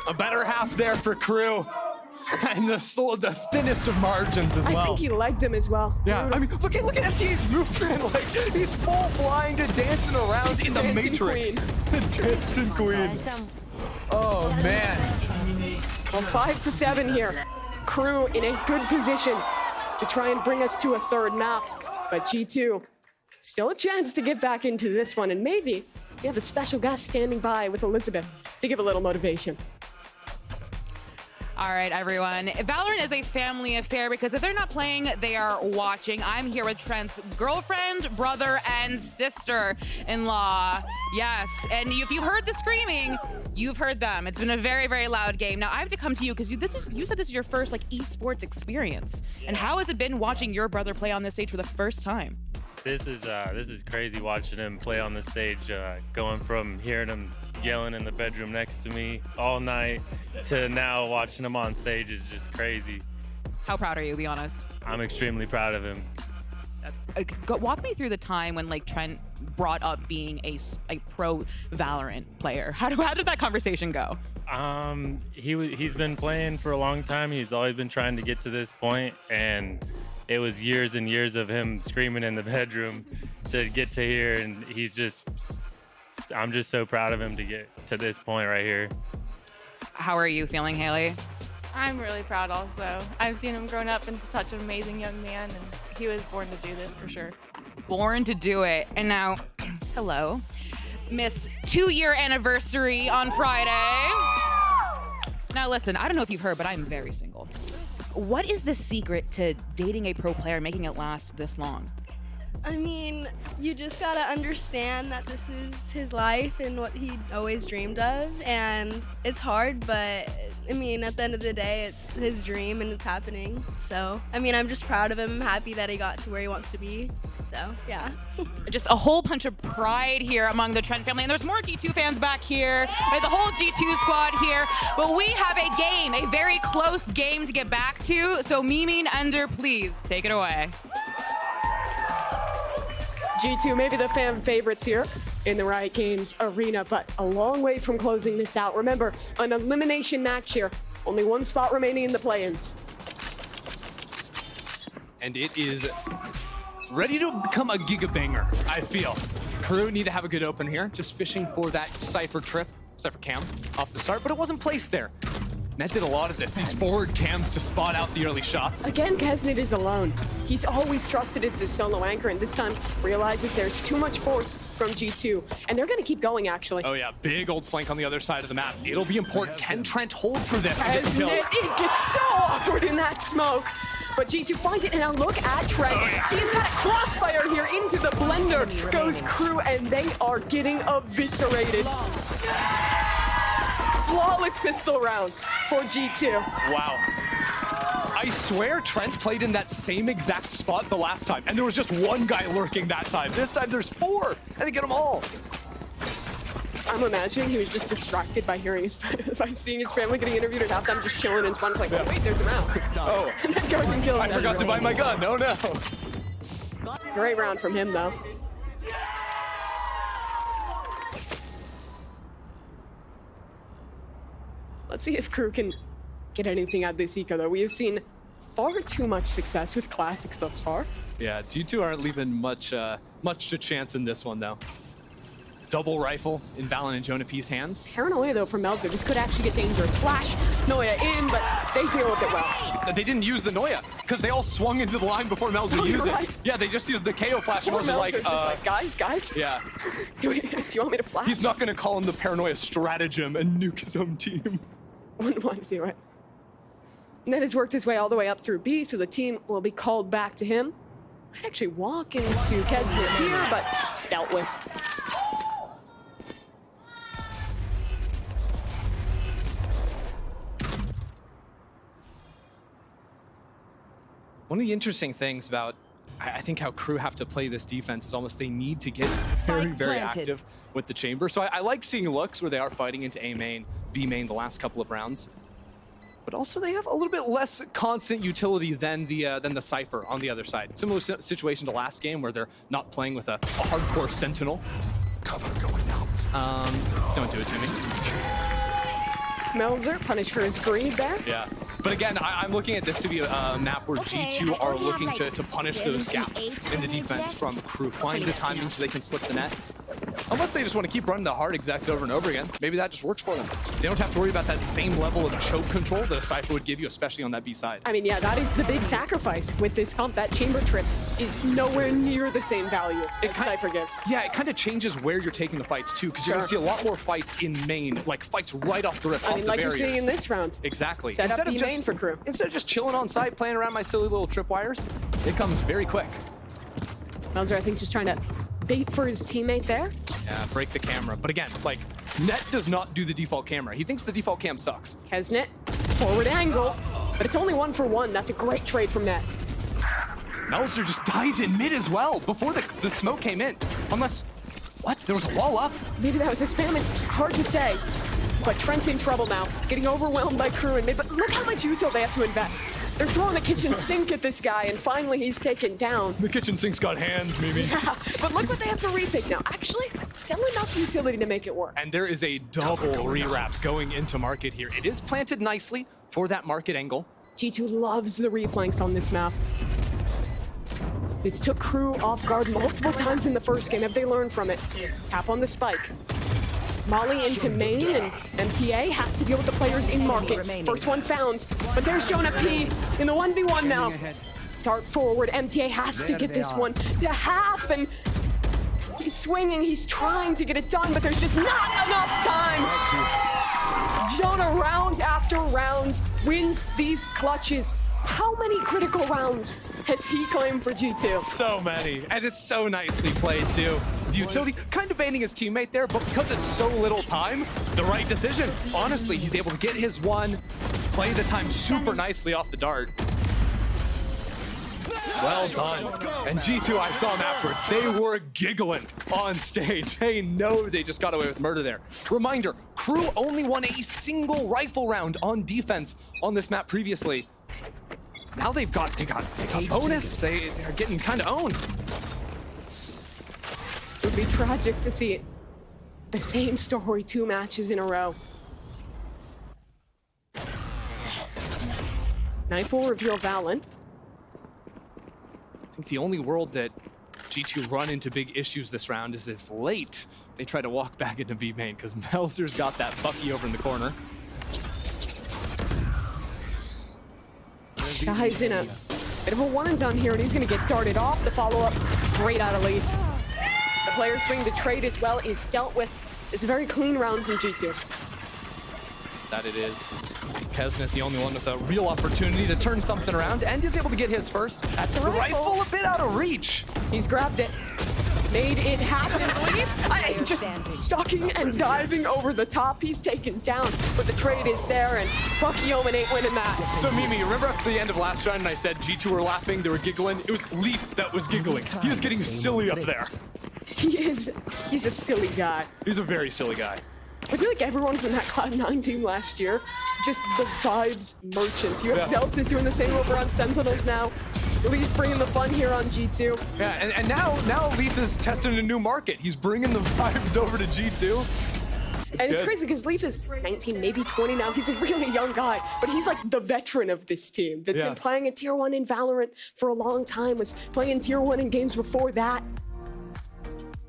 A better half there for KRÜ. And the thinnest of margins as well. I think he legged him as well. Yeah, I mean, look at MTA's movement. Like, he's full blinded, dancing around in the Matrix. The dancing queen. Oh, man. Well, 5-7 here. KRÜ in a good position to try and bring us to a third map. But G2, still a chance to get back into this one. And maybe we have a special guest standing by with Elizabeth to give a little motivation. All right, everyone. Valorant is a family affair because if they're not playing, they are watching. I'm here with Trent's girlfriend, brother, and sister-in-law. Yes, and if you heard the screaming, you've heard them. It's been a very, very loud game. Now I have to come to you because you said this is your first esports experience. And how has it been watching your brother play on this stage for the first time? This is crazy watching him play on the stage, going from hearing him yelling in the bedroom next to me all night to now watching him on stage is just crazy. How proud are you, be honest? I'm extremely proud of him. Walk me through the time when Trent brought up being a pro Valorant player. How did that conversation go? He's been playing for a long time. He's always been trying to get to this point, and it was years and years of him screaming in the bedroom to get to here, and I'm just so proud of him to get to this point right here. How are you feeling, Haley? I'm really proud also. I've seen him grown up into such an amazing young man, and he was born to do this for sure. Born to do it. And now, Hello. Miss 2-year anniversary on Friday. Now listen, I don't know if you've heard, but I'm very single. What is the secret to dating a pro player and making it last this long? I mean, you just gotta understand that this is his life and what he always dreamed of, and it's hard, but I mean, at the end of the day, it's his dream and it's happening. So, I mean, I'm just proud of him, happy that he got to where he wants to be. So, yeah. Just a whole bunch of pride here among the Trent family, and there's more G2 fans back here. We have the whole G2 squad here, but we have a game, a very close game to get back to. So, Mimi and Ender, please take it away. G2, maybe the fan favorites here in the Riot Games arena, but a long way from closing this out. Remember, an elimination match here. Only one spot remaining in the play-ins. And it is ready to become a giga-banger, I feel. KRÜ need to have a good open here, just fishing for that Cypher cam off the start, but it wasn't placed there. Net did a lot of this, these forward cams to spot out the early shots. Again, Kesnit is alone. He's always trusted it's his solo anchor, and this time realizes there's too much force from G2, and they're gonna keep going, actually. Oh yeah, big old flank on the other side of the map. It'll be important. Can Trent hold for this and get the kills? It gets so awkward in that smoke. But G2 finds it, and now look at Trent. He's got a crossfire here into the blender. Goes KRÜ, and they are getting eviscerated. Flawless pistol round for G2. Wow. I swear Trent played in that same exact spot the last time, and there was just one guy lurking that time. This time there's 4, and they get them all. I'm imagining he was just distracted by hearing by seeing his family getting interviewed at halftime, just chilling and Spawn's like, oh, wait, there's a round. Oh. And then goes and kills I forgot to buy my gun. Oh no. Great round from him, though. Let's see if KRÜ can get anything out of this eco, though. We have seen far too much success with classics thus far. Yeah, G2 aren't leaving much to chance in this one, though. Double rifle in Valen and Jonah P's hands. Paranoia, though, from Melzer. This could actually get dangerous. Flash, Noya in, but they deal with it well. They didn't use the Noya, because they all swung into the line before Melzer used it. Yeah, they just used the KO flash. Poor Melzer just like, guys? Yeah. Do you want me to flash? He's not going to call him the Paranoia stratagem and nuke his own team. Wouldn't want to do it. Ned has worked his way all the way up through B, so the team will be called back to him. Might actually walk into Kesnit here, but dealt with. One of the interesting things about, I think, how KRÜ have to play this defense is almost they need to get very active with the chamber. So I like seeing looks where they are fighting into A main, B main the last couple of rounds. But also they have a little bit less constant utility than the Cypher on the other side. Similar situation to last game where they're not playing with a hardcore Sentinel. Cover going out. Don't do it to me. Melzer punished for his greed there. Yeah. But again, I'm looking at this to be a map where G2 are looking to punish those gaps in the defense from KRÜ. Find the timing so they can slip the net. Unless they just want to keep running the hard execs over and over again. Maybe that just works for them. They don't have to worry about that same level of choke control that a Cypher would give you, especially on that B side. I mean, yeah, that is the big sacrifice with this comp. That chamber trip is nowhere near the same value that Cypher gives. Yeah, it kind of changes where you're taking the fights too, because you're going to see a lot more fights in main, like fights right off the rip, I mean, like you're seeing in this round. Exactly. Set up B main for KRÜ. Instead of just chilling on site, playing around my silly little tripwires, it comes very quick. Melzer, I think, just trying to bait for his teammate there. Yeah, break the camera. But again, like, Net does not do the default camera. He thinks the default cam sucks. Kesnit, forward angle, but it's only 1 for 1. That's a great trade from Net. Melzer just dies in mid as well before the smoke came in. Unless, what? There was a wall up? Maybe that was a spam. It's hard to say. But Trent's in trouble now, getting overwhelmed by KRÜ in mid. But look how much util they have to invest. They're throwing the kitchen sink at this guy, and finally he's taken down. The kitchen sink's got hands, Mimi. Yeah, but look what they have to retake now. Actually, still enough utility to make it work. And there is a double re-wrap going into market here. It is planted nicely for that market angle. G2 loves the reflanks on this map. This took KRÜ off guard multiple times in the first game. Have they learned from it? Tap on the spike. Molly into main, and MTA has to deal with the players in market. First one found, but there's Jonah P in the 1v1 now. Dart forward, MTA has to get this one to half, and He's swinging, he's trying to get it done, but there's just not enough time. Jonah, round after round, wins these clutches. How many critical rounds has he claimed for G2? So many, and it's so nicely played too. The utility kind of baiting his teammate there, but because it's so little time, the right decision. Honestly, he's able to get his one, play the time super nicely off the dart. Well done. And G2, I saw them afterwards. They were giggling on stage. They know they just got away with murder there. Reminder, KRÜ only won a single rifle round on defense on this map previously. Now they got bonus. They're getting kind of owned. It would be tragic to see it. The same story 2 matches in a row. Night will reveal Valorant. I think the only world that G2 run into big issues this round is if late they try to walk back into B main, because Melzer's got that Bucky over in the corner. Guy's in a bit of a one and done here, and he's gonna get darted off. The follow-up, great out of lead. The player swing, the trade as well is dealt with. It's a very clean round from G2. That it is. Kesnet, the only one with a real opportunity to turn something around, and is able to get his first. That's a rifle. A bit out of reach. He's grabbed it. Made it happen. Leaf just ducking and diving over the top. He's taken down, but the trade is there, and Bucky Omen ain't winning that. So Mimi, remember at the end of last round, and I said G2 were laughing, they were giggling? It was Leaf that was giggling. He was getting silly up there. He's a silly guy. He's a very silly guy. I feel like everyone from that Cloud9 team last year, just the vibes merchants. You have Zelts is doing the same over on Sentinels now. Leaf bringing the fun here on G2. Yeah, and now Leaf is testing a new market. He's bringing the vibes over to G2. And it's crazy because Leaf is 19, maybe 20 now. He's a really young guy, but he's like the veteran of this team that's been playing at Tier 1 in Valorant for a long time, was playing in Tier 1 in games before that.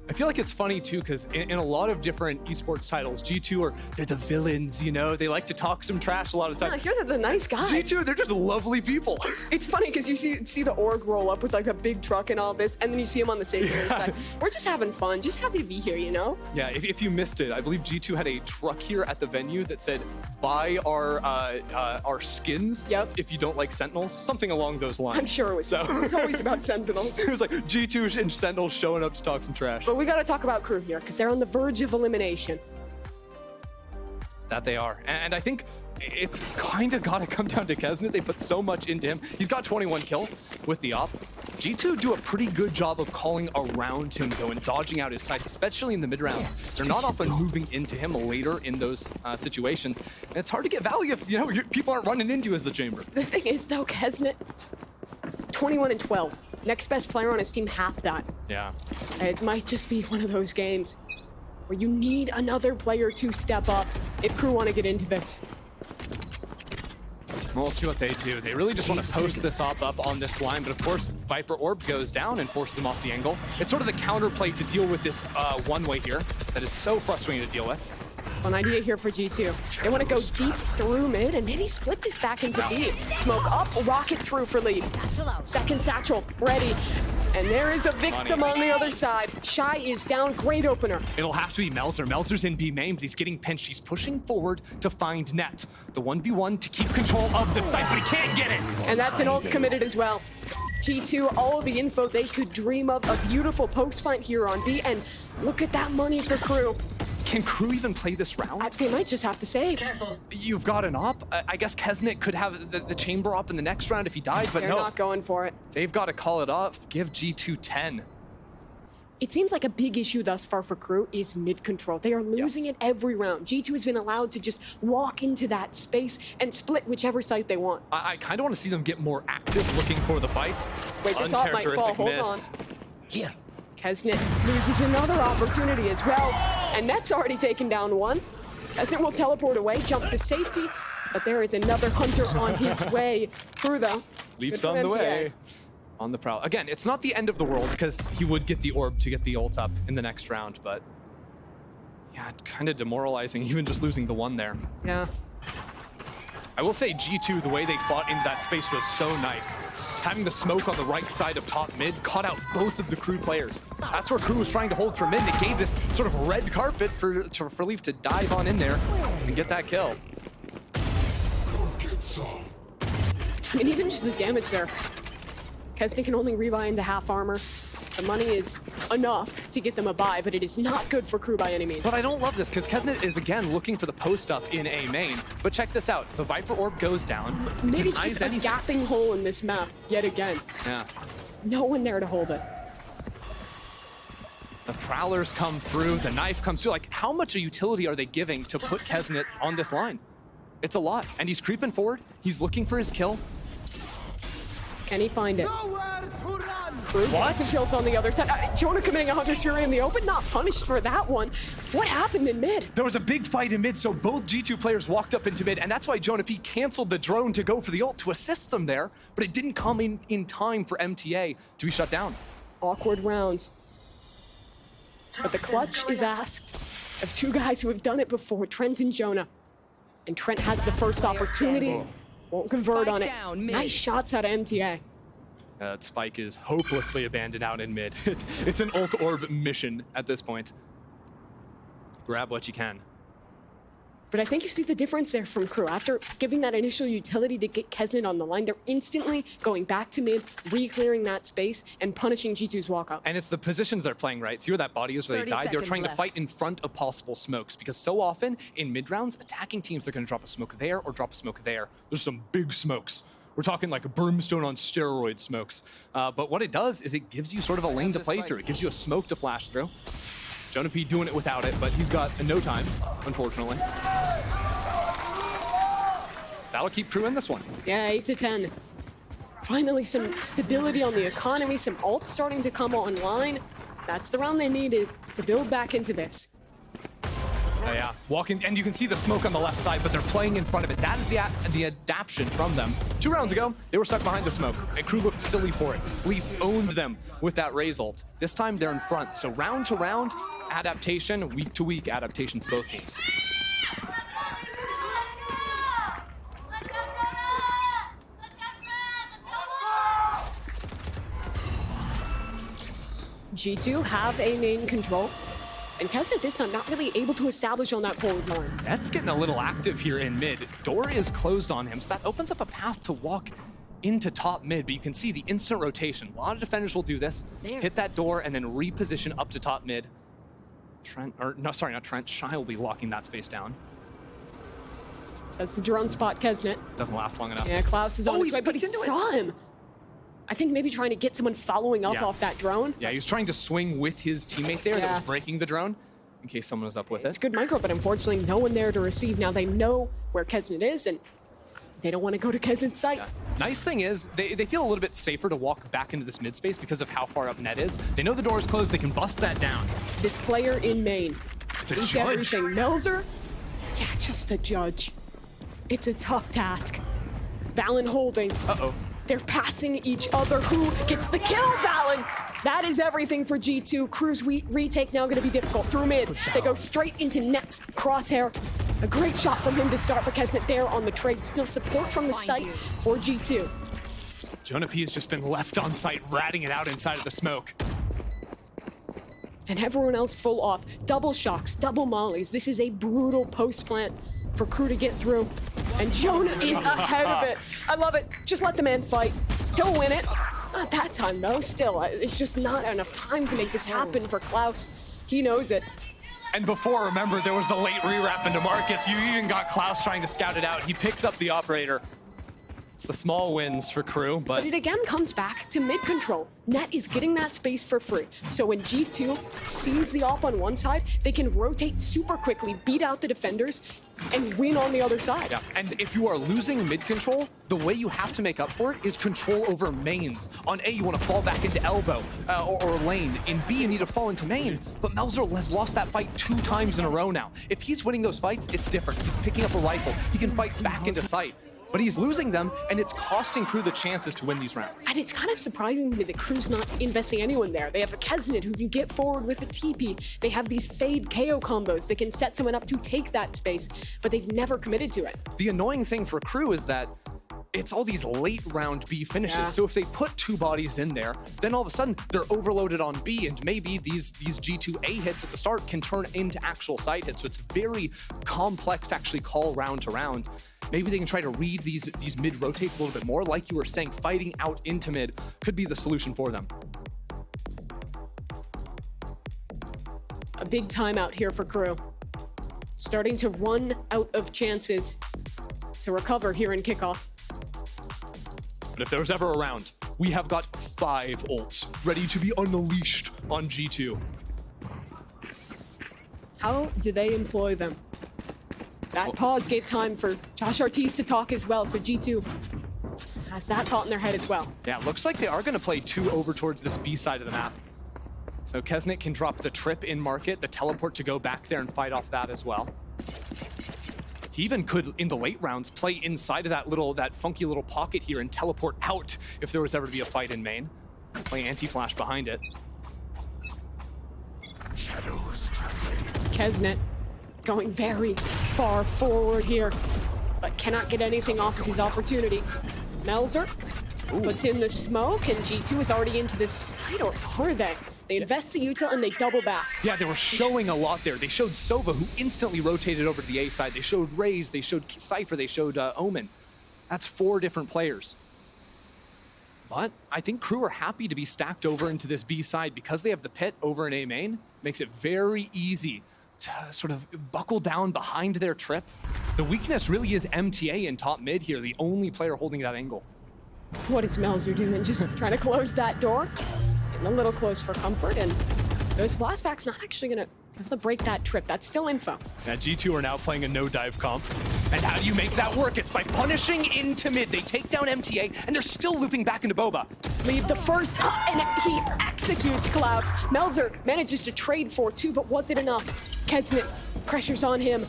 I feel like it's funny too, because in a lot of different esports titles, G2 they're the villains, you know? They like to talk some trash a lot of the time. Yeah, here they're the nice guys. G2, they're just lovely people. It's funny because you see the org roll up with like a big truck and all this, and then you see them on the stage and it's like, we're just having fun, just happy to be here, you know? Yeah, if you missed it, I believe G2 had a truck here at the venue that said, buy our skins if you don't like Sentinels, something along those lines. I'm sure it was. So it's always about Sentinels. It was like G2 and Sentinels showing up to talk some trash. But we got to talk about KRÜ here because they're on the verge of elimination. That they are. And I think it's kind of got to come down to Kesnet. They put so much into him. He's got 21 kills with the op. G2 do a pretty good job of calling around him, though, and dodging out his sights, especially in the mid-round. They're not often moving into him later in those situations. And it's hard to get value if, you know, people aren't running into you as the chamber. The thing is, though, Kesnet, 21 and 12. Next best player on his team, half that. Yeah. It might just be one of those games where you need another player to step up if KRÜ want to get into this. Well, let's see what they do. They really just want to post this op up on this line, but of course, Viper Orb goes down and forces them off the angle. It's sort of the counterplay to deal with this one-way here that is so frustrating to deal with. An idea here for G2. They want to go deep through mid and maybe split this back into B. Smoke up, rocket through for lead. Second satchel, ready. And there is a victim on the other side. Shy is down, great opener. It'll have to be Melzer. Melzer's in B main, but he's getting pinched. He's pushing forward to find Net. The 1v1 to keep control of the site, but he can't get it. And that's an ult committed as well. G2, all of the info they could dream of. A beautiful post fight here on B, and look at that money for KRÜ. Can KRÜ even play this round? They might just have to save. You've got an op. I guess Kesnet could have the chamber op in the next round if he died, but They're no. not going for it. They've got to call it off. Give G2 10. It seems like a big issue thus far for KRÜ is mid control. They are losing it every round. G2 has been allowed to just walk into that space and split whichever site they want. I kind of want to see them get more active looking for the fights. Wait, this op might fall. Hold on. Here. Kesnet loses another opportunity as well, and Net's already taken down one. Kesnet will teleport away, jump to safety, but there is another hunter on his way. KRÜ, though. Leaps on the way. On the prowl. Again, it's not the end of the world because he would get the orb to get the ult up in the next round, but yeah, kind of demoralizing even just losing the one there. Yeah. I will say G2, the way they fought into that space was so nice. having the smoke on the right side of top mid caught out both of the KRÜ players. That's where KRÜ was trying to hold for mid. It gave this sort of red carpet for Leaf to dive on in there and get that kill. I mean, even just the damage there. Kesnet can only rebuy into half armor. The money is enough to get them a buy, but it is not good for KRÜ by any means. But I don't love this because Kesnet is again looking for the post up in A main. But check this out. The Viper Orb goes down. Maybe just a gapping hole in this map yet again. Yeah. No one there to hold it. The Prowlers come through. The knife comes through. Like, how much a utility are they giving to put Kesnet on this line? It's a lot. And he's creeping forward. He's looking for his kill. Can he find it? KRÜ gets some kills on the other side. Jonah committing a Hunter's Fury in the open, not punished for that one. What happened in mid? There was a big fight in mid, so both G2 players walked up into mid, and that's why Jonah P canceled the drone to go for the ult to assist them there, but it didn't come in time for MTA to be shut down. Awkward rounds. But the clutch is asked of two guys who have done it before, Trent and Jonah. And Trent has the first opportunity. Won't convert on it. Nice shots out of MTA. That spike is hopelessly abandoned out in mid. It's an ult orb mission at this point. Grab what you can. But I think you see the difference there from KRÜ. After giving that initial utility to get Kesnet on the line, they're instantly going back to mid, re-clearing that space, and punishing G2's walk-up. And it's the positions they're playing, right? See where that body is where they died? They're trying to fight in front of possible smokes, because so often in mid-rounds, attacking teams, they're going to drop a smoke there or drop a smoke there. There's some big smokes. We're talking like a brimstone on steroid smokes. But what it does is it gives you sort of a lane to play through. It gives you a smoke to flash through. Jonah P doing it without it, but he's got no time, unfortunately. That'll keep KRÜ in this one. Yeah, 8 to 10. Finally, some stability on the economy, some ults starting to come online. That's the round they needed to build back into this. Yeah, walking, and you can see the smoke on the left side, but they're playing in front of it. That is the adaptation from them. 2 rounds ago, they were stuck behind the smoke, and KRÜ looked silly for it. Leaf owned them with that Raze ult. This time, they're in front. So round to round, adaptation, week to week adaptation for both teams. G2 have a main control. And Kesnet this time not really able to establish on that forward line. That's getting a little active here in mid. Door is closed on him, so that opens up a path to walk into top mid, but you can see the instant rotation. A lot of defenders will do this, hit that door, and then reposition up to top mid. Trent, or no, sorry, not Trent. Shy will be locking that space down. That's the drone spot, Kesnet. Doesn't last long enough. Yeah, Klaus is on his way, but he saw him. I think maybe trying to get someone following up off that drone. Yeah, he was trying to swing with his teammate there that was breaking the drone in case someone was up with it. It's good micro, but unfortunately no one there to receive. Now they know where Kesnet is, and they don't want to go to Kesnet's site. Yeah. Nice thing is, they feel a little bit safer to walk back into this mid space because of how far up net is. They know the door is closed, they can bust that down. This player in main. It's a judge. Everything. Melzer? Yeah, just a judge. It's a tough task. Valen holding. Uh-oh. They're passing each other. Who gets the kill, Valen? That is everything for G2. KRÜ's retake now going to be difficult. Through mid, they go straight into Net's crosshair. A great shot from him to start, but Kesnet there on the trade. Still support from the site for G2. Jonah P has just been left on site, ratting it out inside of the smoke. And everyone else full off. Double shocks, double mollies. This is a brutal post plant for KRÜ to get through. And Jonah is ahead of it. I love it. Just let the man fight. He'll win it. Not that time, though. Still, it's just not enough time to make this happen for Klaus. He knows it. And before, remember, there was the late rewrap into markets. You even got Klaus trying to scout it out. He picks up the operator. It's the small wins for KRÜ, but it again comes back to mid control. Net is getting that space for free. So when G2 sees the op on one side, they can rotate super quickly, beat out the defenders, and win on the other side. Yeah, and if you are losing mid control, the way you have to make up for it is control over mains. On A, you want to fall back into elbow or lane. In B, you need to fall into main. But Melzer has lost that fight 2 times in a row now. If he's winning those fights, it's different. He's picking up a rifle. He can fight back into sight. But he's losing them, and it's costing KRÜ the chances to win these rounds. And it's kind of surprising to me that KRÜ's not investing anyone there. They have a Kesnet who can get forward with a TP. They have these fade KO combos that can set someone up to take that space, but they've never committed to it. The annoying thing for KRÜ is that it's all these late round B finishes. Yeah. So if they put 2 bodies in there, then all of a sudden they're overloaded on B, and maybe these G2A hits at the start can turn into actual side hits. So it's very complex to actually call round to round. Maybe they can try to read these mid rotates a little bit more. Like you were saying, fighting out into mid could be the solution for them. A big timeout here for KRÜ. Starting to run out of chances to recover here in kickoff. But if there was ever a round, we have got 5 ults ready to be unleashed on G2. How do they employ them? That pause gave time for Josh Ortiz to talk as well, so G2 has that thought in their head as well. Yeah, looks like they are going to play 2 over towards this B side of the map. So Kesnet can drop the trip in market, the teleport to go back there and fight off that as well. He even could, in the late rounds, play inside of that funky little pocket here and teleport out if there was ever to be a fight in main. Play anti-flash behind it. Kesnet going very far forward here, but cannot get anything off of his opportunity. Melzer puts in the smoke, and G2 is already into this side, or are they? They invest the util and they double back. Yeah, they were showing a lot there. They showed Sova, who instantly rotated over to the A side. They showed Raze, they showed Cypher, they showed Omen. That's 4 different players. But I think KRÜ are happy to be stacked over into this B side because they have the pit over in A main. Makes it very easy to sort of buckle down behind their trip. The weakness really is MTA in top mid here, the only player holding that angle. What is Melzer doing? Just trying to close that door? Getting a little close for comfort, and those flashbacks not actually gonna be able to break that trip. That's still info. Now G2 are now playing a no-dive comp. And how do you make that work? It's by punishing into mid. They take down MTA, and they're still looping back into Boba. Leave the first, and he executes Clouds. Melzer manages to trade for 2, but was it enough? Kesnet pressures on him.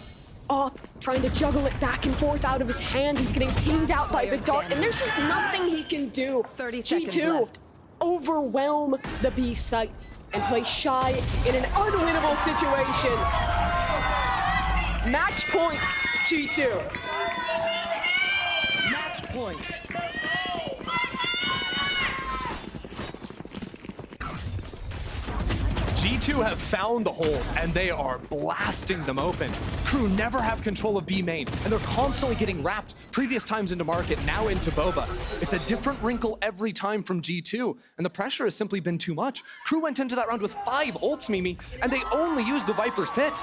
Up, trying to juggle it back and forth out of his hand. He's getting pinged out by the dart, and there's just nothing he can do. 30 seconds G2 left. overwhelm the B site and play shy in an unwinnable situation. Match point, G2. Match point. G2 have found the holes, and they are blasting them open. KRÜ never have control of B main, and they're constantly getting wrapped. Previous times into market, now into Boba. It's a different wrinkle every time from G2, and the pressure has simply been too much. KRÜ went into that round with 5 ults, Mimi, and they only used the Viper's Pit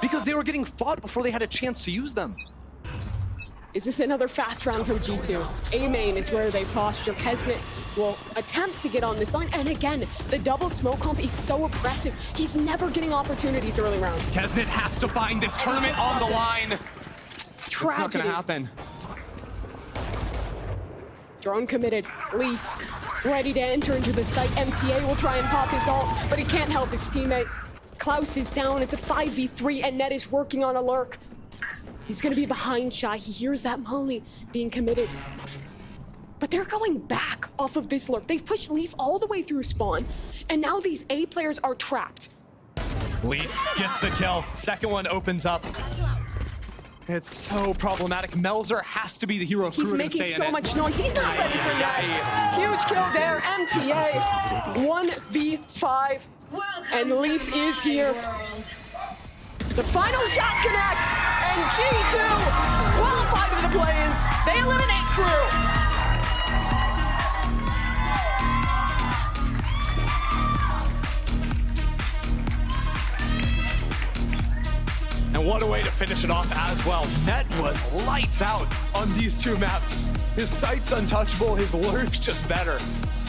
because they were getting fought before they had a chance to use them. Is this another fast round from G2? A main is where they posture. Kesnet will attempt to get on this line. And again, the double smoke comp is so oppressive. He's never getting opportunities early rounds. Kesnet has to find this tournament on the line. Tragedy. It's not gonna happen. Drone committed. Leaf ready to enter into the site. MTA will try and pop his ult, but he can't help his teammate. Klaus is down. It's a 5v3, and Ned is working on a lurk. He's gonna be behind Shy. He hears that Molly being committed. But they're going back off of this lurk. They've pushed Leaf all the way through spawn, and now these A players are trapped. Leaf gets the kill. Second one opens up. It's so problematic. Melzer has to be the hero of KRÜ. He's making to stay so in it. much noise. He's not ready for that. Huge kill there. MTA 1v5, and Leaf is here. The final shot connects, and G2 qualified to the play-ins. They eliminate KRÜ. And what a way to finish it off as well. Net was lights out on these 2 maps. His sight's untouchable, his lurk's just better.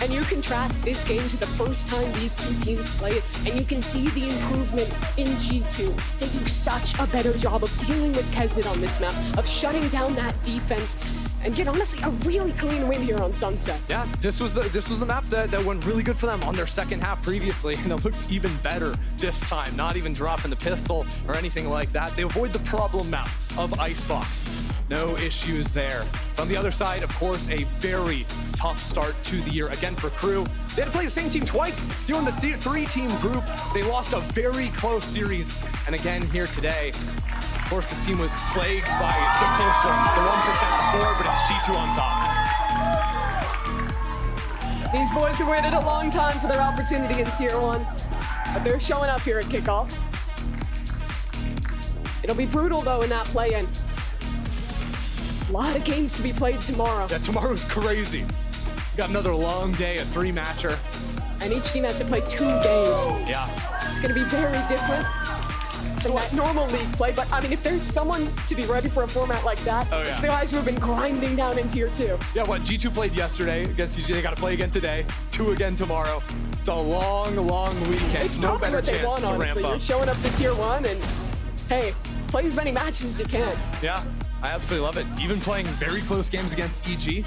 And you contrast this game to the first time these 2 teams played, and you can see the improvement in G2. They do such a better job of dealing with Kesnet on this map, of shutting down that defense, and get honestly a really clean win here on Sunset. Yeah, this was the map that went really good for them on their second half previously, and it looks even better this time. Not even dropping the pistol or anything like that. They avoid the problem map of Icebox. No issues there. On the other side, of course, a very tough start to the year again for KRÜ. They had to play the same team twice. They're in the three-team group. They lost a very close series. And again, here today, of course, this team was plagued by the close ones. The 1% before, but it's G2 on top. These boys have waited a long time for their opportunity in Tier 1, but they're showing up here at Kickoff. It'll be brutal, though, in that play-in. A lot of games to be played tomorrow. Yeah, tomorrow's crazy. We got another long day, a 3-matcher. And each team has to play 2 games. Yeah. It's going to be very different than that normal league play. But, I mean, if there's someone to be ready for a format like that, it's the guys who have been grinding down in Tier 2. Yeah, what G2 played yesterday against UG, they got to play again today, 2 again tomorrow. It's a long, long weekend. It's no probably better what they chance want, to honestly. ramp up. You're showing up to Tier 1 and, hey, play as many matches as you can. Yeah, I absolutely love it. Even playing very close games against EG.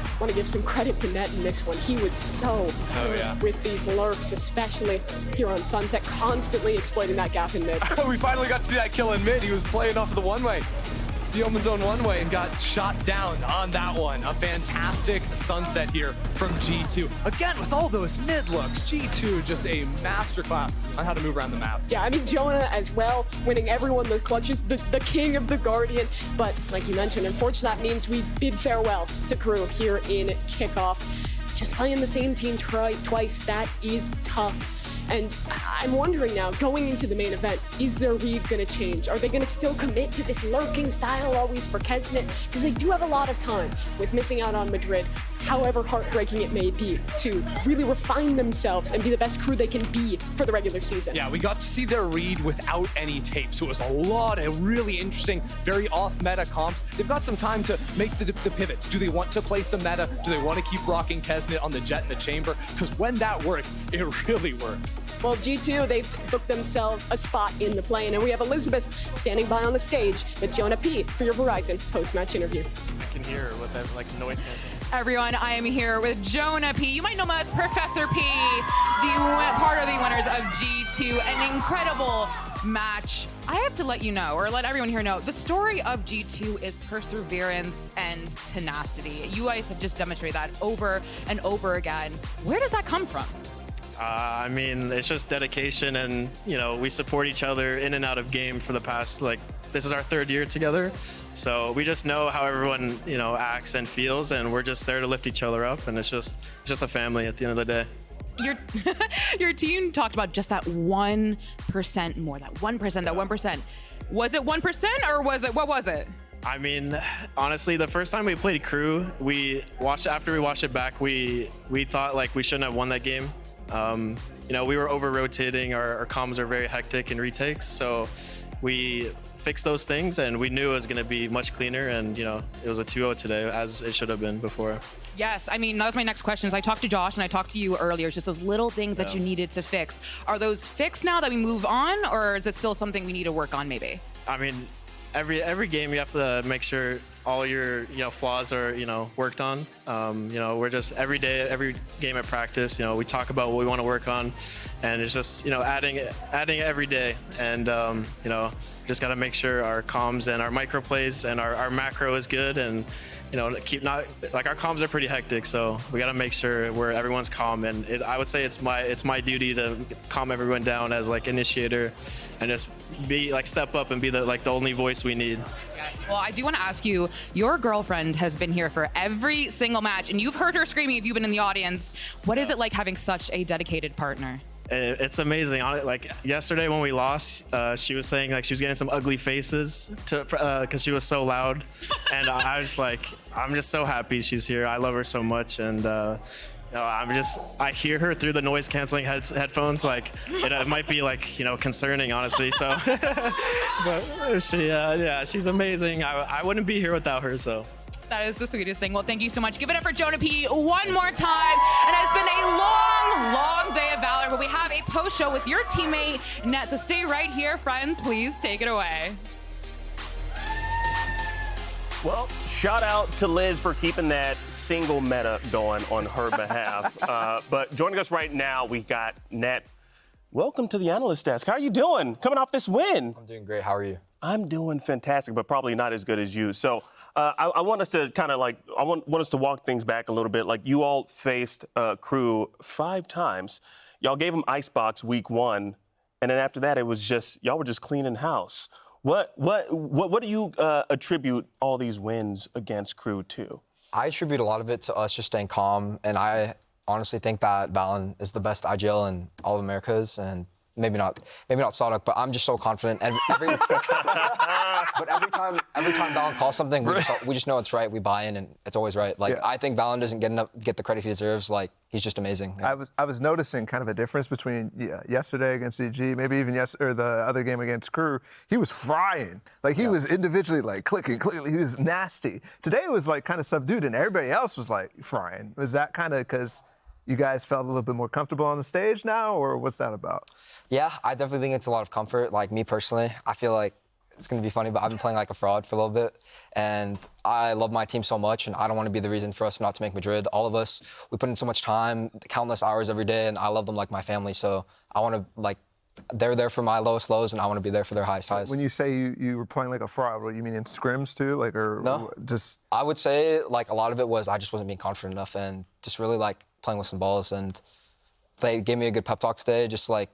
I want to give some credit to Net in this one. He was so good with these lurks, especially here on Sunset, constantly exploiting that gap in mid. We finally got to see that kill in mid. He was playing off of the one-way. The Omen's own one-way and got shot down on that one. A fantastic Sunset here from G2. Again, with all those mid looks, G2 just a masterclass on how to move around the map. Yeah, I mean, Jonah as well, winning everyone the clutches, the king of the Guardian. But like you mentioned, unfortunately, that means we bid farewell to KRÜ here in Kickoff. Just playing the same team twice, that is tough. And I'm wondering now, going into the main event, is their read going to change? Are they going to still commit to this lurking style always for Kesnet? Because they do have a lot of time with missing out on Madrid, however heartbreaking it may be, to really refine themselves and be the best KRÜ they can be for the regular season. Yeah, we got to see their read without any tape, so it was a lot of really interesting, very off-meta comps. They've got some time to make the pivots. Do they want to play some meta? Do they want to keep rocking Kesnet on the Jet and the Chamber? Because when that works, it really works. Well, G2, they've booked themselves a spot in the play-in, and we have Elizabeth standing by on the stage with Jonah P for your Verizon post-match interview. I can hear with that, like, noise canceling. Everyone, I am here with Jonah P. You might know him as Professor P, part of the winners of G2. An incredible match. I have to let you know, or let everyone here know, the story of G2 is perseverance and tenacity. You guys have just demonstrated that over and over again. Where does that come from? I mean, it's just dedication, and you know, we support each other in and out of game for the past, like, this is our 3rd year together, so we just know how everyone, you know, acts and feels, and we're just there to lift each other up, and it's just a family at the end of the day. Your team talked about just that 1% more, that 1%. Was it 1% or what was it? I mean, honestly, the first time we played KRÜ, after we watched it back, we thought like we shouldn't have won that game. You know, we were over-rotating, our comms are very hectic in retakes, so we fixed those things, and we knew it was going to be much cleaner, and, you know, it was a 2-0 today, as it should have been before. Yes, I mean, that was my next question. I talked to Josh and I talked to you earlier. It's just those little things that you needed to fix. Are those fixed now that we move on, or is it still something we need to work on maybe? I mean, every game you have to make sure all your flaws are worked on. We're just every day, every game at practice, we talk about what we want to work on, and it's just adding every day, and just got to make sure our comms and our micro plays and our macro is good, and keep not like our comms are pretty hectic, so we got to make sure everyone's calm, and I would say it's my duty to calm everyone down as like initiator, and just be like step up and be the only voice we need. Yes. Well, I do want to ask you, your girlfriend has been here for every single match, and you've heard her screaming if you've been in the audience. What is it like having such a dedicated partner? It's amazing. Like yesterday when we lost, she was saying like she was getting some ugly faces because she was so loud, and I was like, I'm just so happy she's here. I love her so much, and I hear her through the noise canceling headphones. Like it might be like concerning, honestly. So, but she's amazing. I wouldn't be here without her. So. That is the sweetest thing. Well, thank you so much. Give it up for Jonah P one more time. And it's been a long, long day of Valor, but we have a post show with your teammate, Net. So stay right here, friends. Please take it away. Well, shout out to Liz for keeping that single meta going on her behalf. But joining us right now, we got Net, welcome to the analyst desk. How are you doing? Coming off this win. I'm doing great. How are you? I'm doing fantastic, but probably not as good as you. So I want us to kind of like, I want us to walk things back a little bit. Like you all faced KRÜ 5 times. Y'all gave them Icebox week 1. And then after that, it was just, y'all were just cleaning house. What do you attribute all these wins against KRÜ to? I attribute a lot of it to us just staying calm. And I honestly think that VALORANT is the best IGL in all of Americas. And maybe not Sonic, but I'm just so confident. And every time VALORANT calls something, we just know it's right. We buy in, and it's always right. Like I think VALORANT doesn't get the credit he deserves. Like he's just amazing. Yeah. I was noticing kind of a difference between yesterday against EG, maybe even the other game against KRÜ. He was frying. Like he was individually like clicking. He was nasty. Today it was like kind of subdued, and everybody else was like frying. Was that kind of because you guys felt a little bit more comfortable on the stage now, or what's that about? Yeah, I definitely think it's a lot of comfort. Like me personally, I feel like it's gonna be funny, but I've been playing like a fraud for a little bit, and I love my team so much, and I don't want to be the reason for us not to make Madrid. All of us, we put in so much time, countless hours every day, and I love them like my family. So I want to like, they're there for my lowest lows, and I want to be there for their highest highs. When you say you were playing like a fraud, what do you mean in scrims too, like or no? Just I would say like a lot of it was I just wasn't being confident enough, and just really like playing with some balls, and they gave me a good pep talk today, just like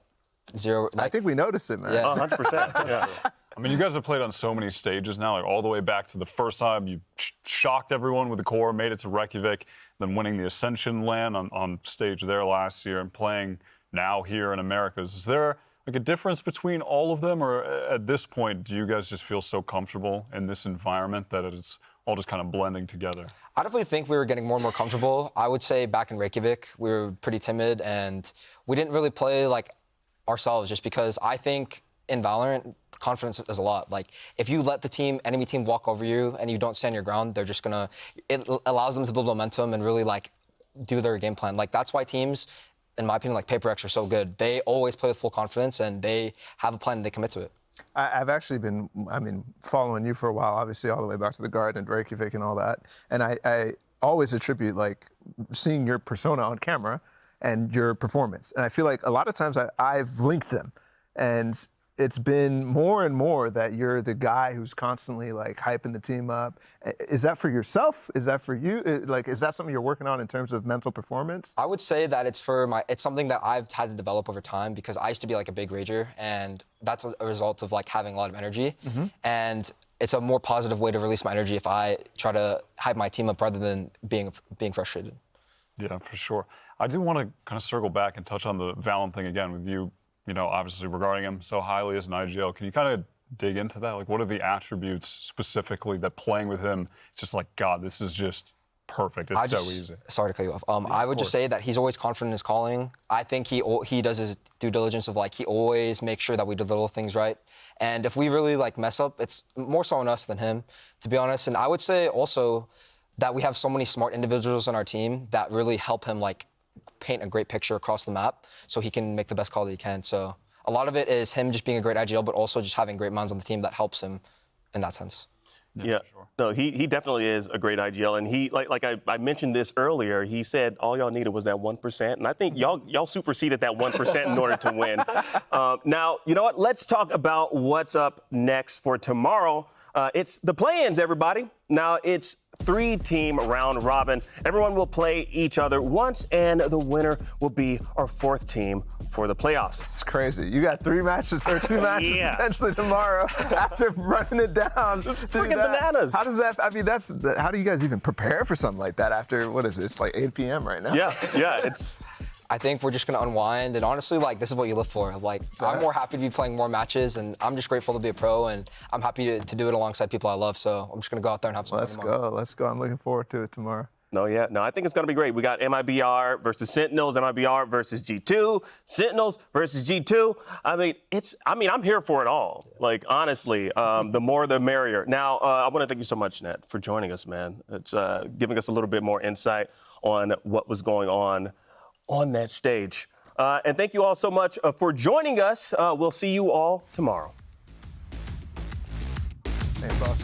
zero. Like, I think we noticed it, man. Yeah. 100%. Yeah. I mean, you guys have played on so many stages now, like all the way back to the first time you shocked everyone with the core, made it to Reykjavik, then winning the Ascension LAN on stage there last year, and playing now here in Americas. Is there like a difference between all of them, or at this point, do you guys just feel so comfortable in this environment that it's all just kind of blending together? I definitely think we were getting more and more comfortable. I would say back in Reykjavik, we were pretty timid, and we didn't really play like ourselves, just because I think in VALORANT, confidence is a lot. Like if you let the enemy team walk over you and you don't stand your ground, they're just gonna, it allows them to build momentum and really like do their game plan. Like that's why teams, in my opinion, like Paper X are so good. They always play with full confidence, and they have a plan and they commit to it. I've actually been, following you for a while, obviously all the way back to the Garden and Reykjavik and all that. And I always attribute like seeing your persona on camera and your performance. And I feel like a lot of times I've linked them. And it's been more and more that you're the guy who's constantly like hyping the team up. Is that for yourself? Is that for you? Like, is that something you're working on in terms of mental performance? I would say that it's something that I've had to develop over time, because I used to be like a big rager, and that's a result of like having a lot of energy. Mm-hmm. And it's a more positive way to release my energy if I try to hype my team up rather than being frustrated. Yeah, for sure. I do want to kind of circle back and touch on the VALORANT thing again with you. You know, obviously regarding him so highly as an IGL. Can you kind of dig into that? Like, what are the attributes specifically that playing with him, it's just like, God, this is just perfect. It's so easy. Sorry to cut you off. I would just say that he's always confident in his calling. I think he does his due diligence of like, he always makes sure that we do the little things right. And if we really like mess up, it's more so on us than him, to be honest. And I would say also that we have so many smart individuals on our team that really help him like paint a great picture across the map so he can make the best call that he can. So a lot of it is him just being a great IGL, but also just having great minds on the team that helps him in that sense. Yeah, sure. No, he definitely is a great IGL, and he like I mentioned this earlier. He said all y'all needed was that 1%, and I think y'all superseded that 1% in order to win. Now, you know what? Let's talk about what's up next for tomorrow. It's the play-ins, everybody. Now it's 3-team round robin. Everyone will play each other once, and the winner will be our 4th team for the playoffs. It's crazy. You got 3 matches or 2 matches potentially tomorrow after running it down. It's freaking bananas. How does that? I mean, how do you guys even prepare for something like that after what is it? It's like 8 p.m. right now. Yeah. It's. I think we're just gonna unwind, and honestly, like, this is what you live for. Like, I'm more happy to be playing more matches, and I'm just grateful to be a pro, and I'm happy to do it alongside people I love. So I'm just gonna go out there and have some fun. Let's go. I'm looking forward to it tomorrow. No, I think it's gonna be great. We got MIBR versus Sentinels, MIBR versus G2, Sentinels versus G2. I'm here for it all. Like, honestly, the more the merrier. Now, I want to thank you so much, Ned, for joining us, man. It's giving us a little bit more insight on what was going on that stage. And thank you all so much for joining us. We'll see you all tomorrow. Thanks, boss.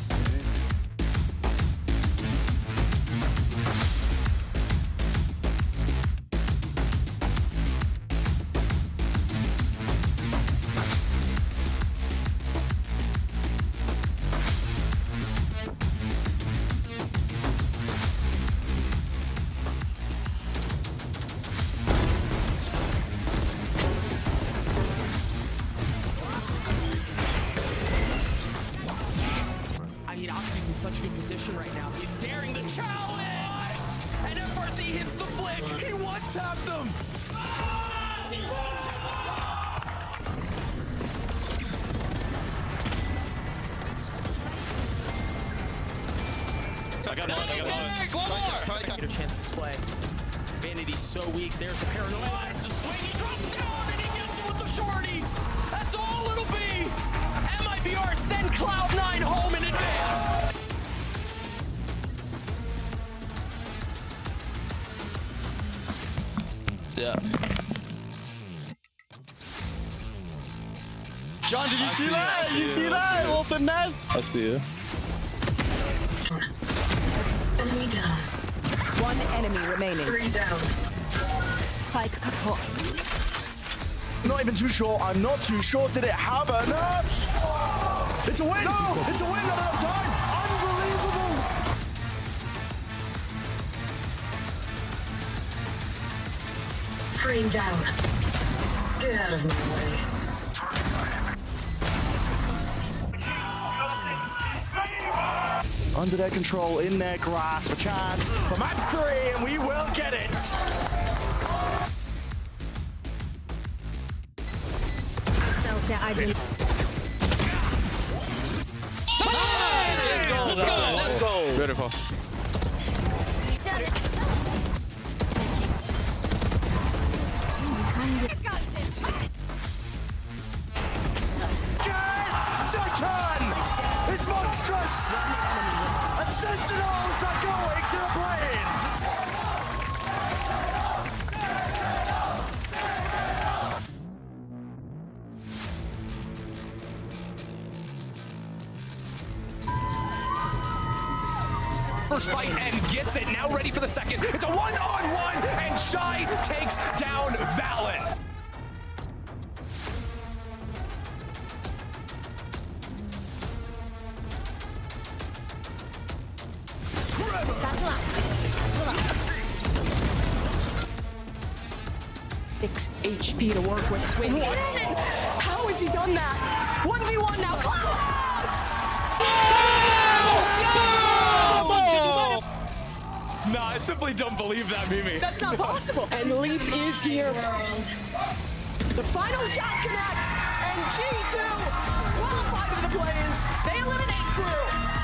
such a good position right now. He's daring the challenge! And FRC hits the flick! He one-tapped him! I got one more! Get a chance to play. Vanity's so weak. There's the paranoia. It's the swing. He drops down and he gets with the shorty. That's all it'll be. MIBR send Cloud9 home in advance. Yeah. John, did you see that? You see that? Little finesse. I see it. One enemy remaining. 3 down. Spike確保. Not even too sure. I'm not too sure. Did it have enough? It's a win! No! It's a win! Not enough time! Unbelievable! Screen down. Get out of my way. Under their control, in their grasp, a chance for map 3, and we will get it! Let's go! Beautiful. It's monstrous! And Sentinels are going to the plains! First fight and gets it, now ready for the second. It's a one-on-one, and Shy takes down Valen. Six HP to work with. Swing. How has he done that? 1v1 now. Nah, I simply don't believe that, Mimi. That's not possible. And Leaf is here. The final shot connects, and G2 qualified to the play-ins. They eliminate KRÜ.